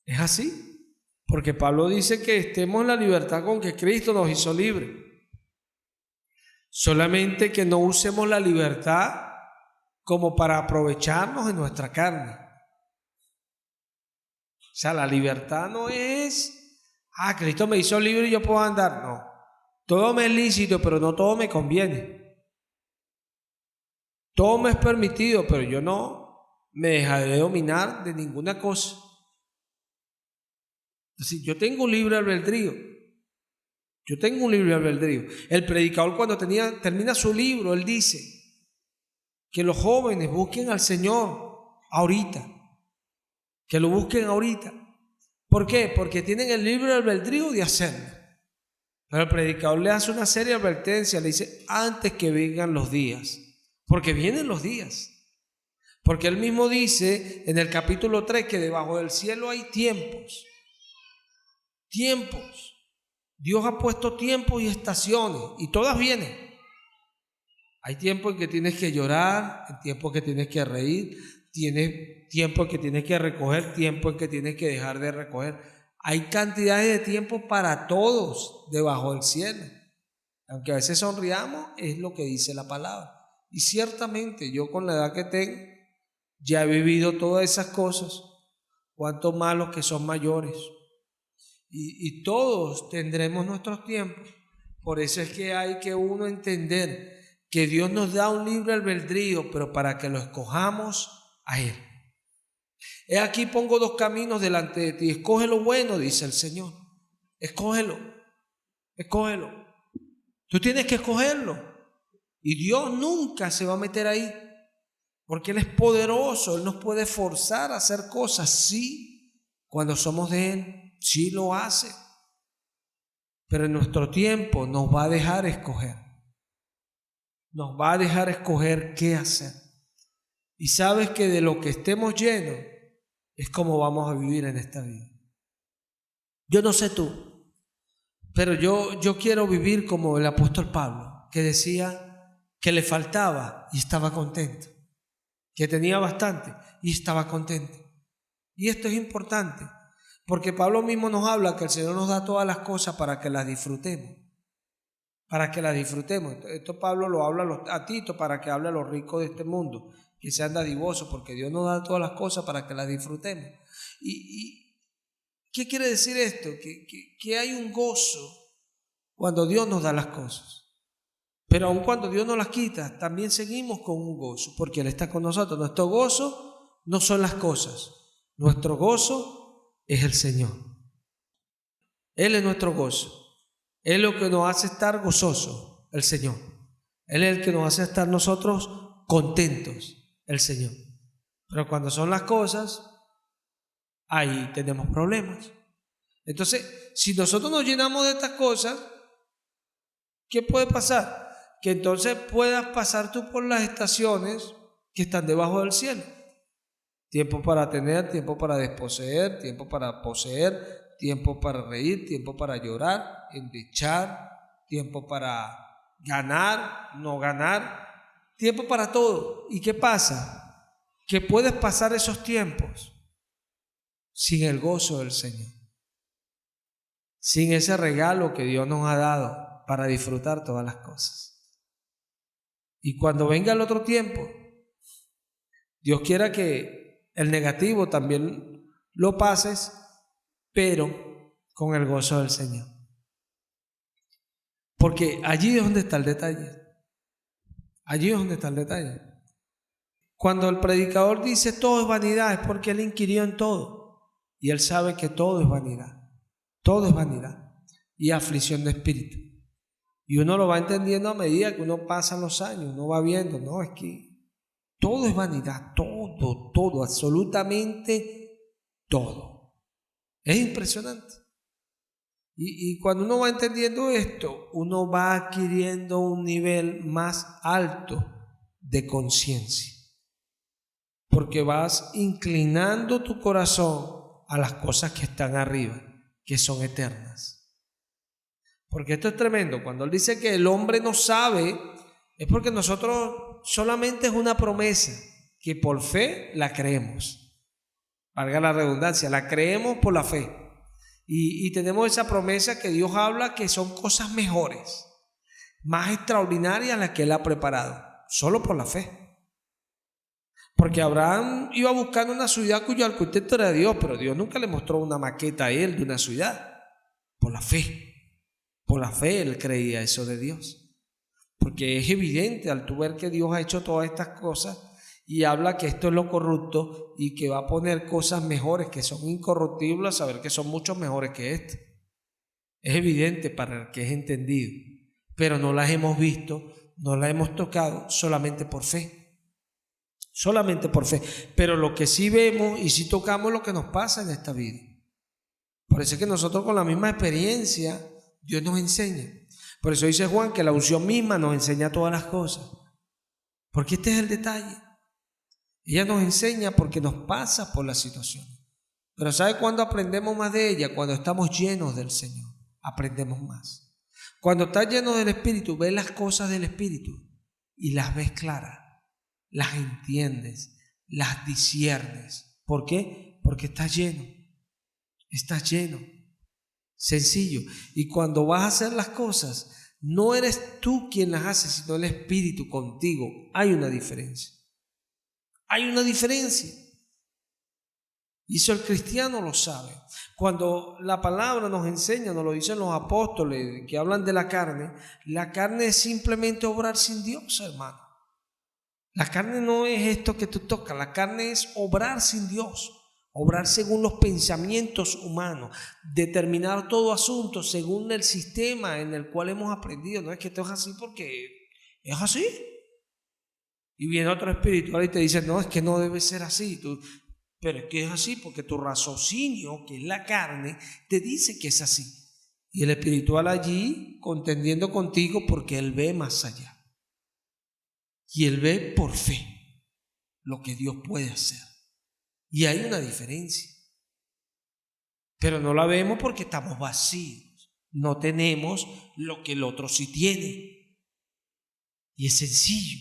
¿Es así? Porque Pablo dice que estemos en la libertad con que Cristo nos hizo libres. Solamente que no usemos la libertad como para aprovecharnos de nuestra carne. O sea, la libertad no es, Cristo me hizo libre y yo puedo andar. No, todo me es lícito, pero no todo me conviene. Todo me es permitido, pero yo no me dejaré dominar de ninguna cosa. Entonces, yo tengo un libre albedrío. Yo tengo un libre albedrío. El predicador, cuando termina su libro, él dice que los jóvenes busquen al Señor ahorita. Que lo busquen ahorita. ¿Por qué? Porque tienen el libre albedrío de hacerlo. Pero el predicador le hace una seria advertencia, le dice, antes que vengan los días. Porque vienen los días. Porque él mismo dice en el capítulo 3 que debajo del cielo hay tiempos. Tiempos. Dios ha puesto tiempos y estaciones y todas vienen. Hay tiempo en que tienes que llorar, hay tiempo en que tienes que reír, tienes tiempo en que tienes que recoger, tiempo en que tienes que dejar de recoger. Hay cantidades de tiempo para todos debajo del cielo. Aunque a veces sonriamos, es lo que dice la palabra. Y ciertamente yo con la edad que tengo ya he vivido todas esas cosas. Cuánto más los que son mayores. Y todos tendremos nuestros tiempos. Por eso es que hay que uno entender que Dios nos da un libre albedrío, pero para que lo escojamos a Él. He aquí pongo dos caminos delante de ti. Escoge lo bueno, dice el Señor. Escógelo. Escógelo. Tú tienes que escogerlo. Y Dios nunca se va a meter ahí. Porque Él es poderoso. Él nos puede forzar a hacer cosas. Sí, cuando somos de Él. Sí lo hace, pero en nuestro tiempo nos va a dejar escoger. Nos va a dejar escoger qué hacer. Y sabes que de lo que estemos llenos es como vamos a vivir en esta vida. Yo no sé tú, pero yo quiero vivir como el apóstol Pablo, que decía que le faltaba y estaba contento, que tenía bastante y estaba contento. Y esto es importante. Porque Pablo mismo nos habla que el Señor nos da todas las cosas para que las disfrutemos. Para que las disfrutemos. Esto Pablo lo habla a Tito para que hable a los ricos de este mundo, que sean dadivosos, porque Dios nos da todas las cosas para que las disfrutemos. ¿Y qué quiere decir esto? Que hay un gozo cuando Dios nos da las cosas. Pero aun cuando Dios nos las quita, también seguimos con un gozo, porque Él está con nosotros. Nuestro gozo no son las cosas. Nuestro gozo es el Señor. Él es nuestro gozo. Él es lo que nos hace estar gozosos, el Señor. Él es el que nos hace estar nosotros contentos, el Señor. Pero cuando son las cosas, ahí tenemos problemas. Entonces, si nosotros nos llenamos de estas cosas, ¿qué puede pasar? Que entonces puedas pasar tú por las estaciones que están debajo del cielo. Tiempo para tener, tiempo para desposeer, tiempo para poseer, tiempo para reír, tiempo para llorar, endechar, tiempo para ganar, no ganar, tiempo para todo. ¿Y qué pasa? Que puedes pasar esos tiempos sin el gozo del Señor, sin ese regalo que Dios nos ha dado para disfrutar todas las cosas. Y cuando venga el otro tiempo, Dios quiera que el negativo también lo pases, pero con el gozo del Señor. Porque allí es donde está el detalle. Allí es donde está el detalle. Cuando el predicador dice todo es vanidad, es porque él inquirió en todo. Y él sabe que todo es vanidad. Todo es vanidad. Y aflicción de espíritu. Y uno lo va entendiendo a medida que uno pasa los años. Uno va viendo, no, es que todo es vanidad, todo, absolutamente todo. Es impresionante. Y cuando uno va entendiendo esto, uno va adquiriendo un nivel más alto de conciencia. Porque vas inclinando tu corazón a las cosas que están arriba, que son eternas. Porque esto es tremendo. Cuando él dice que el hombre no sabe, es porque nosotros solamente es una promesa que por fe la creemos. Valga la redundancia, la creemos por la fe. Y tenemos esa promesa que Dios habla que son cosas mejores, más extraordinarias las que Él ha preparado, solo por la fe. Porque Abraham iba buscando una ciudad cuyo arquitecto era Dios, pero Dios nunca le mostró una maqueta a él de una ciudad. Por la fe él creía eso de Dios. Porque es evidente al tú ver que Dios ha hecho todas estas cosas y habla que esto es lo corrupto y que va a poner cosas mejores que son incorruptibles, a saber que son mucho mejores que esto. Es evidente para el que es entendido, pero no las hemos visto, no las hemos tocado solamente por fe. Solamente por fe. Pero lo que sí vemos y sí tocamos lo que nos pasa en esta vida. Por eso es que nosotros con la misma experiencia Dios nos enseña. Por eso dice Juan que la unción misma nos enseña todas las cosas. Porque este es el detalle. Ella nos enseña porque nos pasa por la situación. Pero ¿sabe cuándo aprendemos más de ella? Cuando estamos llenos del Señor. Aprendemos más. Cuando estás lleno del Espíritu, ves las cosas del Espíritu y las ves claras. Las entiendes, las disciernes. ¿Por qué? Porque estás lleno. Estás lleno. Sencillo. Y cuando vas a hacer las cosas, no eres tú quien las hace, sino el Espíritu contigo. Hay una diferencia. Hay una diferencia. Y eso el cristiano lo sabe. Cuando la palabra nos enseña, nos lo dicen los apóstoles que hablan de la carne es simplemente obrar sin Dios, hermano. La carne no es esto que tú tocas, la carne es obrar sin Dios, obrar según los pensamientos humanos, determinar todo asunto según el sistema en el cual hemos aprendido. No es que esto es así porque es así. Y viene otro espiritual y te dice, no, es que no debe ser así. Pero es que es así porque tu raciocinio, que es la carne, te dice que es así. Y el espiritual allí contendiendo contigo porque él ve más allá. Y él ve por fe lo que Dios puede hacer. Y hay una diferencia. Pero no la vemos porque estamos vacíos. No tenemos lo que el otro sí tiene. Y es sencillo.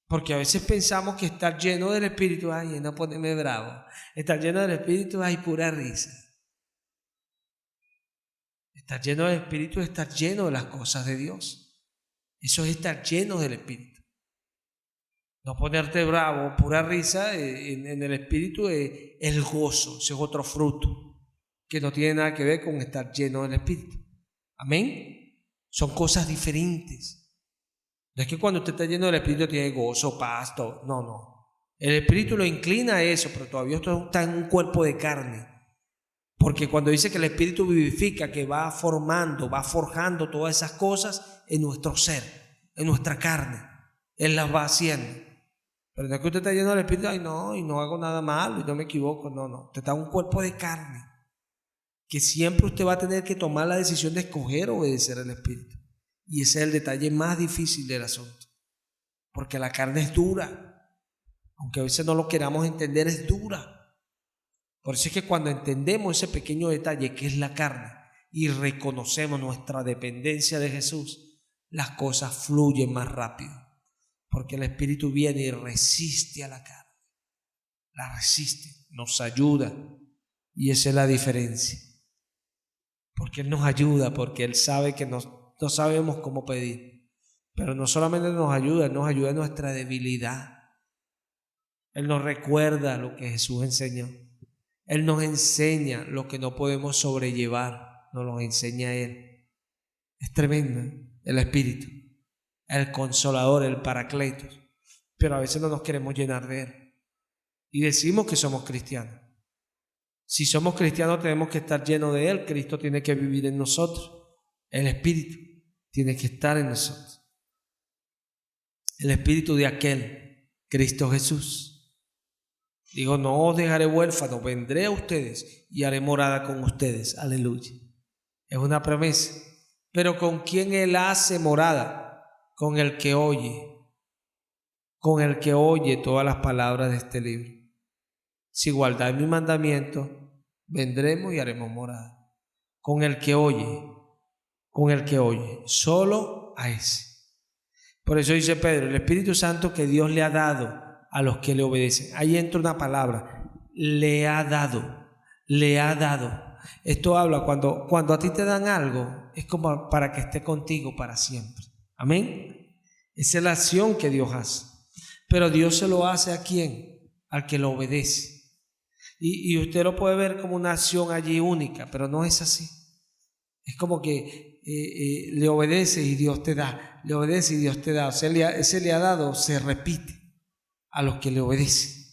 Porque a veces pensamos que estar lleno del Espíritu, ay, no ponerme bravo. Estar lleno del Espíritu, ay, pura risa. Estar lleno del Espíritu es estar lleno de las cosas de Dios. Eso es estar lleno del Espíritu. No ponerte bravo, pura risa, en el Espíritu es el gozo. Ese es otro fruto que no tiene nada que ver con estar lleno del Espíritu. Amén. Son cosas diferentes. No es que cuando usted está lleno del Espíritu tiene gozo, paz, todo. No. El Espíritu lo inclina a eso, pero todavía usted está en un cuerpo de carne. Porque cuando dice que el Espíritu vivifica, que va formando, va forjando todas esas cosas en nuestro ser, en nuestra carne, Él las va haciendo. Pero no es que usted está lleno del Espíritu, ay no, y no hago nada malo y no me equivoco, no. Usted está en un cuerpo de carne que siempre usted va a tener que tomar la decisión de escoger o obedecer al Espíritu. Y ese es el detalle más difícil del asunto. Porque la carne es dura. Aunque a veces no lo queramos entender, es dura. Por eso es que cuando entendemos ese pequeño detalle que es la carne y reconocemos nuestra dependencia de Jesús, las cosas fluyen más rápido. Porque el Espíritu viene y resiste a la carne. La resiste, nos ayuda. Y esa es la diferencia. Porque Él nos ayuda, porque Él sabe que no sabemos cómo pedir. Pero no solamente nos ayuda, Él nos ayuda en nuestra debilidad. Él nos recuerda lo que Jesús enseñó. Él nos enseña lo que no podemos sobrellevar. Nos lo enseña Él. Es tremendo el Espíritu. El Consolador, el Paracletos, pero a veces no nos queremos llenar de Él y decimos que somos cristianos. Si somos cristianos tenemos que estar llenos de Él. Cristo tiene que vivir en nosotros, el Espíritu tiene que estar en nosotros, el Espíritu de aquel Cristo Jesús. Digo, no os dejaré huérfanos, vendré a ustedes y haré morada con ustedes. Aleluya. Es una promesa. Pero ¿con quién Él hace morada? Con el que oye todas las palabras de este libro. Si guardáis mi mandamiento, vendremos y haremos morada. Con el que oye, solo a ese. Por eso dice Pedro, el Espíritu Santo que Dios le ha dado a los que le obedecen. Ahí entra una palabra, le ha dado. Esto habla cuando a ti te dan algo, es como para que esté contigo para siempre. Amén. Esa es la acción que Dios hace. Pero Dios se lo hace ¿a quién? Al que lo obedece. Y usted lo puede ver como una acción allí única, pero no es así. Es como que le obedece y Dios te da, le obedece y Dios te da. O sea, ese le ha dado se repite a los que le obedecen.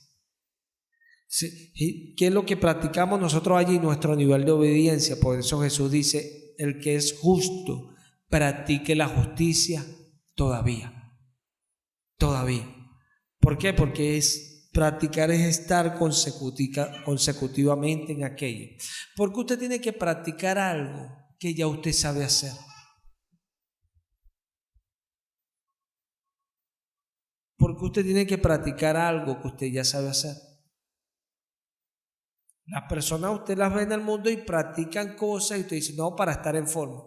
¿Qué es lo que practicamos nosotros allí? Nuestro nivel de obediencia. Por eso Jesús dice, el que es justo, practique la justicia todavía. ¿Por qué? Porque practicar es estar consecutivamente en aquello. Porque usted tiene que practicar algo que ya usted sabe hacer. Porque usted tiene que practicar algo que usted ya sabe hacer. Las personas usted las ve en el mundo y practican cosas y usted dice, no, para estar en forma.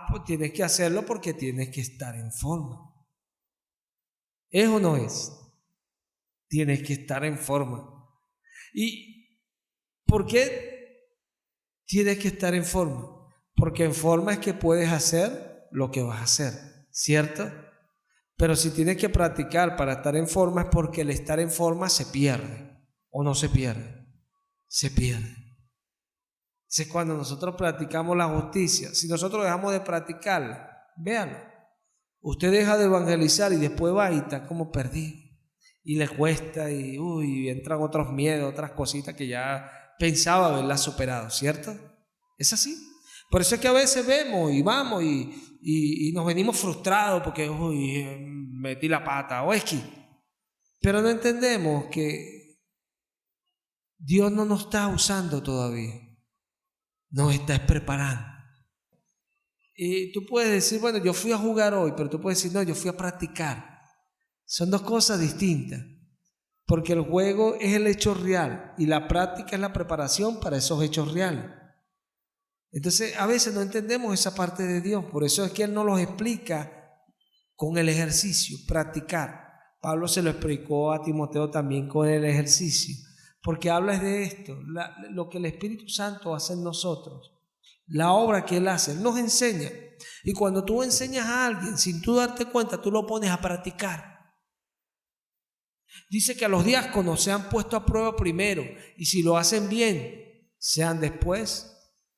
Pues tienes que hacerlo porque tienes que estar en forma. ¿Es o no es? Tienes que estar en forma. ¿Y por qué tienes que estar en forma? Porque en forma es que puedes hacer lo que vas a hacer, ¿cierto? Pero si tienes que practicar para estar en forma es porque el estar en forma se pierde. ¿O no se pierde? Se pierde. Es cuando nosotros practicamos la justicia. Si nosotros dejamos de practicarla, véanlo. Usted deja de evangelizar y después va y está como perdido. Y le cuesta y entran otros miedos, otras cositas que ya pensaba haberlas superado, ¿cierto? Es así. Por eso es que a veces vemos y vamos y nos venimos frustrados porque metí la pata o es que. Pero no entendemos que Dios no nos está usando todavía. Nos está preparando. Y tú puedes decir, bueno, yo fui a jugar hoy, pero tú puedes decir, no, yo fui a practicar. Son dos cosas distintas. Porque el juego es el hecho real y la práctica es la preparación para esos hechos reales. Entonces, a veces no entendemos esa parte de Dios. Por eso es que Él nos los explica con el ejercicio, practicar. Pablo se lo explicó a Timoteo también con el ejercicio. Porque habla de esto, lo que el Espíritu Santo hace en nosotros. La obra que Él hace, Él nos enseña. Y cuando tú enseñas a alguien, sin tú darte cuenta, tú lo pones a practicar. Dice que a los diáconos se han puesto a prueba primero y si lo hacen bien, sean después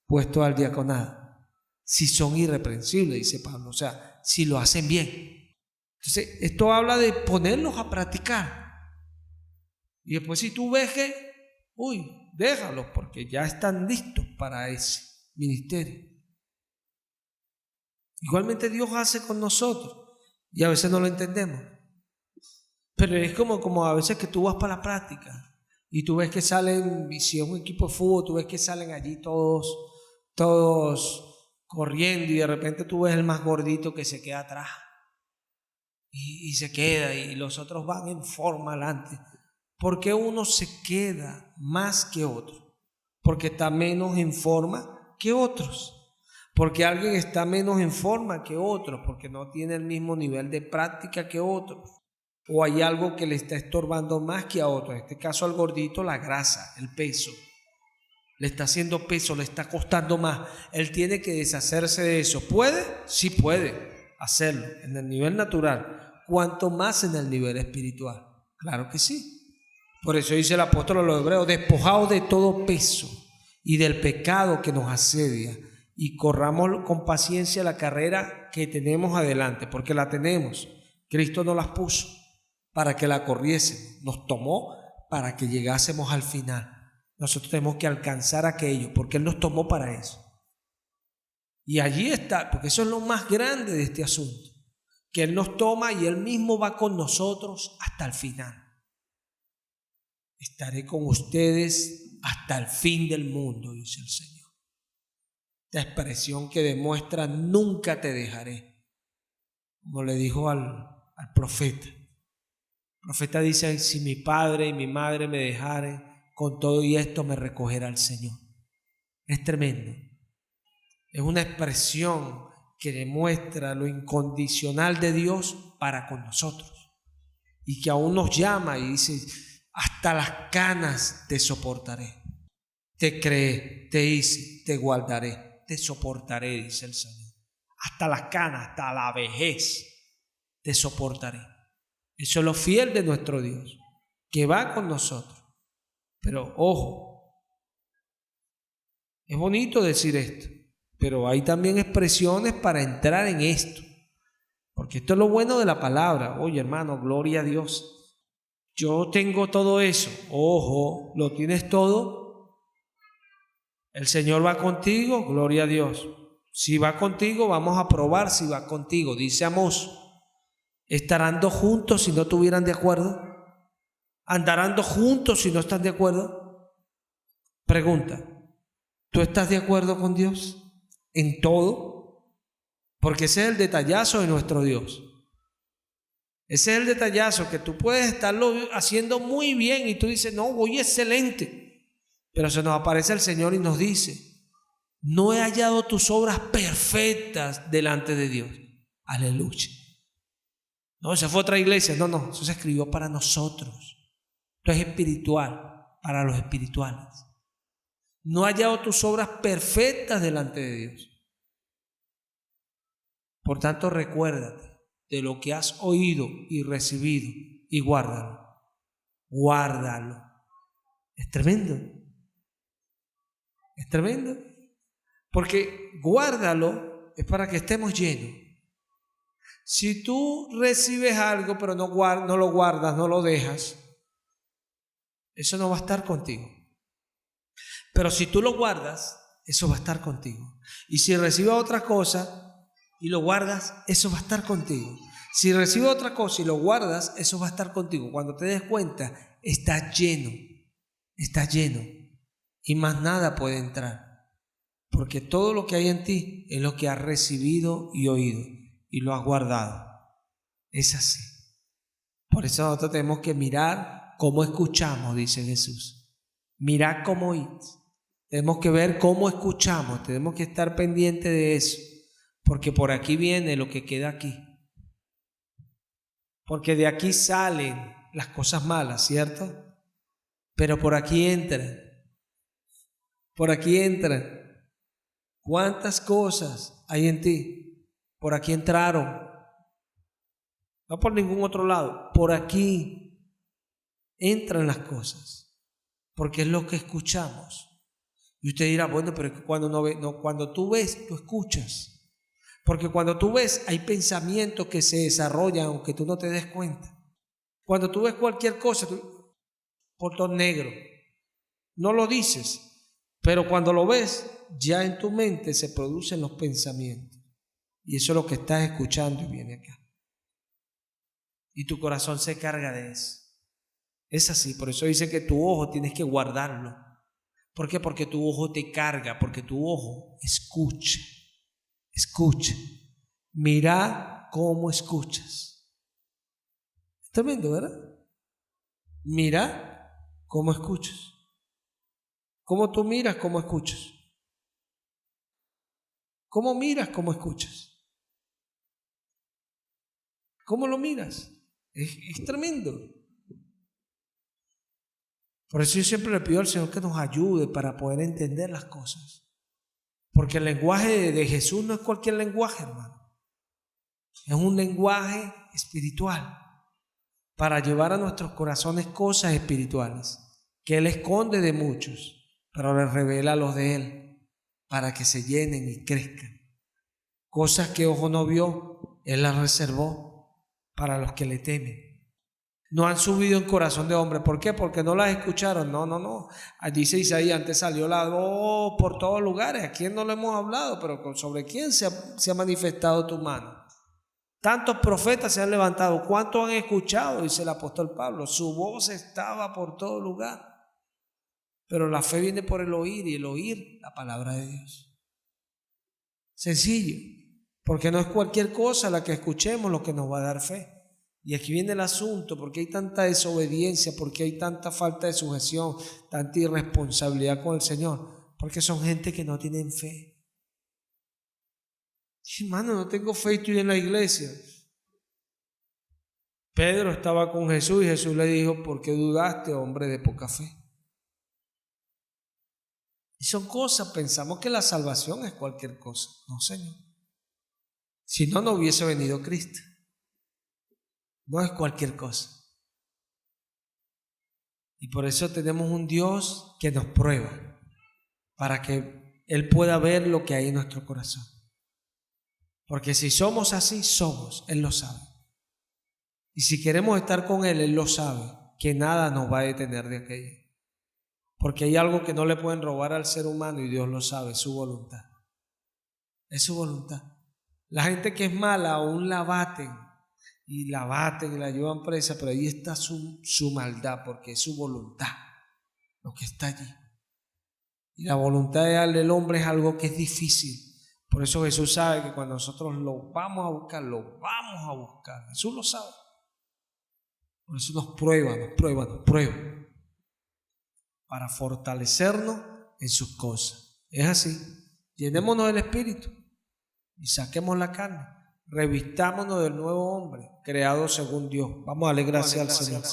puestos al diaconado. Si son irreprensibles, dice Pablo, o sea, si lo hacen bien. Entonces, esto habla de ponerlos a practicar. Y después si tú ves que, déjalos porque ya están listos para ese ministerio. Igualmente Dios hace con nosotros y a veces no lo entendemos. Pero es como a veces que tú vas para la práctica y tú ves que salen, y si es un equipo de fútbol, tú ves que salen allí todos corriendo y de repente tú ves el más gordito que se queda atrás y se queda y los otros van en forma adelante. ¿Por qué uno se queda más que otro? Porque está menos en forma que otros. Porque alguien está menos en forma que otros, porque no tiene el mismo nivel de práctica que otros. O hay algo que le está estorbando más que a otro. En este caso al gordito, la grasa, el peso. Le está haciendo peso, le está costando más. Él tiene que deshacerse de eso. ¿Puede? Sí puede hacerlo en el nivel natural. ¿Cuánto más en el nivel espiritual? Claro que sí. Por eso dice el apóstol a los hebreos, despojados de todo peso y del pecado que nos asedia y corramos con paciencia la carrera que tenemos adelante, porque la tenemos. Cristo nos las puso para que la corriésemos, nos tomó para que llegásemos al final. Nosotros tenemos que alcanzar aquello, porque Él nos tomó para eso. Y allí está, porque eso es lo más grande de este asunto, que Él nos toma y Él mismo va con nosotros hasta el final. Estaré con ustedes hasta el fin del mundo, dice el Señor. Esta expresión que demuestra nunca te dejaré, como le dijo al profeta. El profeta dice, si mi padre y mi madre me dejaren, con todo y esto me recogerá el Señor. Es tremendo. Es una expresión que demuestra lo incondicional de Dios para con nosotros. Y que aún nos llama y dice, hasta las canas te soportaré. Te creé, te hice, te guardaré, te soportaré, dice el Señor. Hasta las canas, hasta la vejez, te soportaré. Eso es lo fiel de nuestro Dios, que va con nosotros. Pero ojo, es bonito decir esto, pero hay también expresiones para entrar en esto. Porque esto es lo bueno de la palabra. Oye, hermano, gloria a Dios. Yo tengo todo eso. Ojo, lo tienes todo. El Señor va contigo, gloria a Dios. Si va contigo, vamos a probar si va contigo. Dice Amós, ¿estarán dos juntos si no estuvieran de acuerdo? ¿Andarán dos juntos si no están de acuerdo? Pregunta, ¿tú estás de acuerdo con Dios en todo? Porque ese es el detallazo de nuestro Dios. Ese es el detallazo, que tú puedes estarlo haciendo muy bien y tú dices, no, voy excelente. Pero se nos aparece el Señor y nos dice, no he hallado tus obras perfectas delante de Dios. Aleluya. No, esa fue otra iglesia. No, eso se escribió para nosotros. Esto es espiritual, para los espirituales. No he hallado tus obras perfectas delante de Dios. Por tanto, recuérdate de lo que has oído y recibido y guárdalo. Guárdalo. Es tremendo. Es tremendo. Porque guárdalo es para que estemos llenos. Si tú recibes algo pero no lo guardas, no lo dejas, eso no va a estar contigo. Pero si tú lo guardas, eso va a estar contigo. Y si recibes otra cosa y lo guardas, eso va a estar contigo. Si recibes otra cosa y lo guardas, eso va a estar contigo. Cuando te des cuenta, estás lleno. Estás lleno. Y más nada puede entrar. Porque todo lo que hay en ti es lo que has recibido y oído. Y lo has guardado. Es así. Por eso nosotros tenemos que mirar cómo escuchamos, dice Jesús. Mirad cómo oís. Tenemos que ver cómo escuchamos. Tenemos que estar pendientes de eso. Porque por aquí viene lo que queda aquí. Porque de aquí salen las cosas malas, ¿cierto? Pero por aquí entran. Por aquí entran. ¿Cuántas cosas hay en ti? Por aquí entraron. No por ningún otro lado. Por aquí entran las cosas. Porque es lo que escuchamos. Y usted dirá, bueno, pero es que cuando no ve, no, cuando tú ves, tú escuchas. Porque cuando tú ves, hay pensamientos que se desarrollan aunque tú no te des cuenta. Cuando tú ves cualquier cosa, portón negro, no lo dices, pero cuando lo ves, ya en tu mente se producen los pensamientos. Y eso es lo que estás escuchando y viene acá. Y tu corazón se carga de eso. Es así, por eso dice que tu ojo tienes que guardarlo. ¿Por qué? Porque tu ojo te carga, porque tu ojo escucha. Escucha. Mira cómo escuchas. Es tremendo, ¿verdad? Mira cómo escuchas. ¿Cómo tú miras, cómo escuchas? ¿Cómo miras, cómo escuchas? ¿Cómo lo miras? Es tremendo. Por eso yo siempre le pido al Señor que nos ayude para poder entender las cosas. Porque el lenguaje de Jesús no es cualquier lenguaje, hermano. Es un lenguaje espiritual para llevar a nuestros corazones cosas espirituales que Él esconde de muchos, pero les revela a los de Él para que se llenen y crezcan. Cosas que ojo no vio, Él las reservó para los que le temen. No han subido en corazón de hombre. ¿Por qué? Porque no las escucharon. No. Dice Isaías, antes salió la voz por todos lugares. ¿A quién no le hemos hablado? Pero ¿sobre quién se ha manifestado tu mano? Tantos profetas se han levantado. ¿Cuántos han escuchado? Dice el apóstol Pablo. Su voz estaba por todo lugar. Pero la fe viene por el oír y el oír la palabra de Dios. Sencillo. Porque no es cualquier cosa la que escuchemos lo que nos va a dar fe. Y aquí viene el asunto, ¿por qué hay tanta desobediencia? ¿Por qué hay tanta falta de sujeción, tanta irresponsabilidad con el Señor? Porque son gente que no tienen fe. Hermano, no tengo fe y estoy en la iglesia. Pedro estaba con Jesús y Jesús le dijo, ¿por qué dudaste, hombre de poca fe? Y son cosas, pensamos que la salvación es cualquier cosa. No, Señor. Si no, no hubiese venido Cristo. No es cualquier cosa. Y por eso tenemos un Dios que nos prueba, para que Él pueda ver lo que hay en nuestro corazón. Porque si somos así, somos, Él lo sabe. Y si queremos estar con Él, Él lo sabe, que nada nos va a detener de aquello. Porque hay algo que no le pueden robar al ser humano y Dios lo sabe, es su voluntad. Es su voluntad. La gente que es mala aún la baten y la llevan presa, pero ahí está su maldad, porque es su voluntad lo que está allí. Y la voluntad del hombre es algo que es difícil. Por eso Jesús sabe que cuando nosotros lo vamos a buscar, lo vamos a buscar. Jesús lo sabe. Por eso nos prueba, para fortalecernos en sus cosas. Es así. Llenémonos del Espíritu y saquemos la carne. Revistámonos del nuevo hombre, creado según Dios. Vamos a darle gracias al Señor.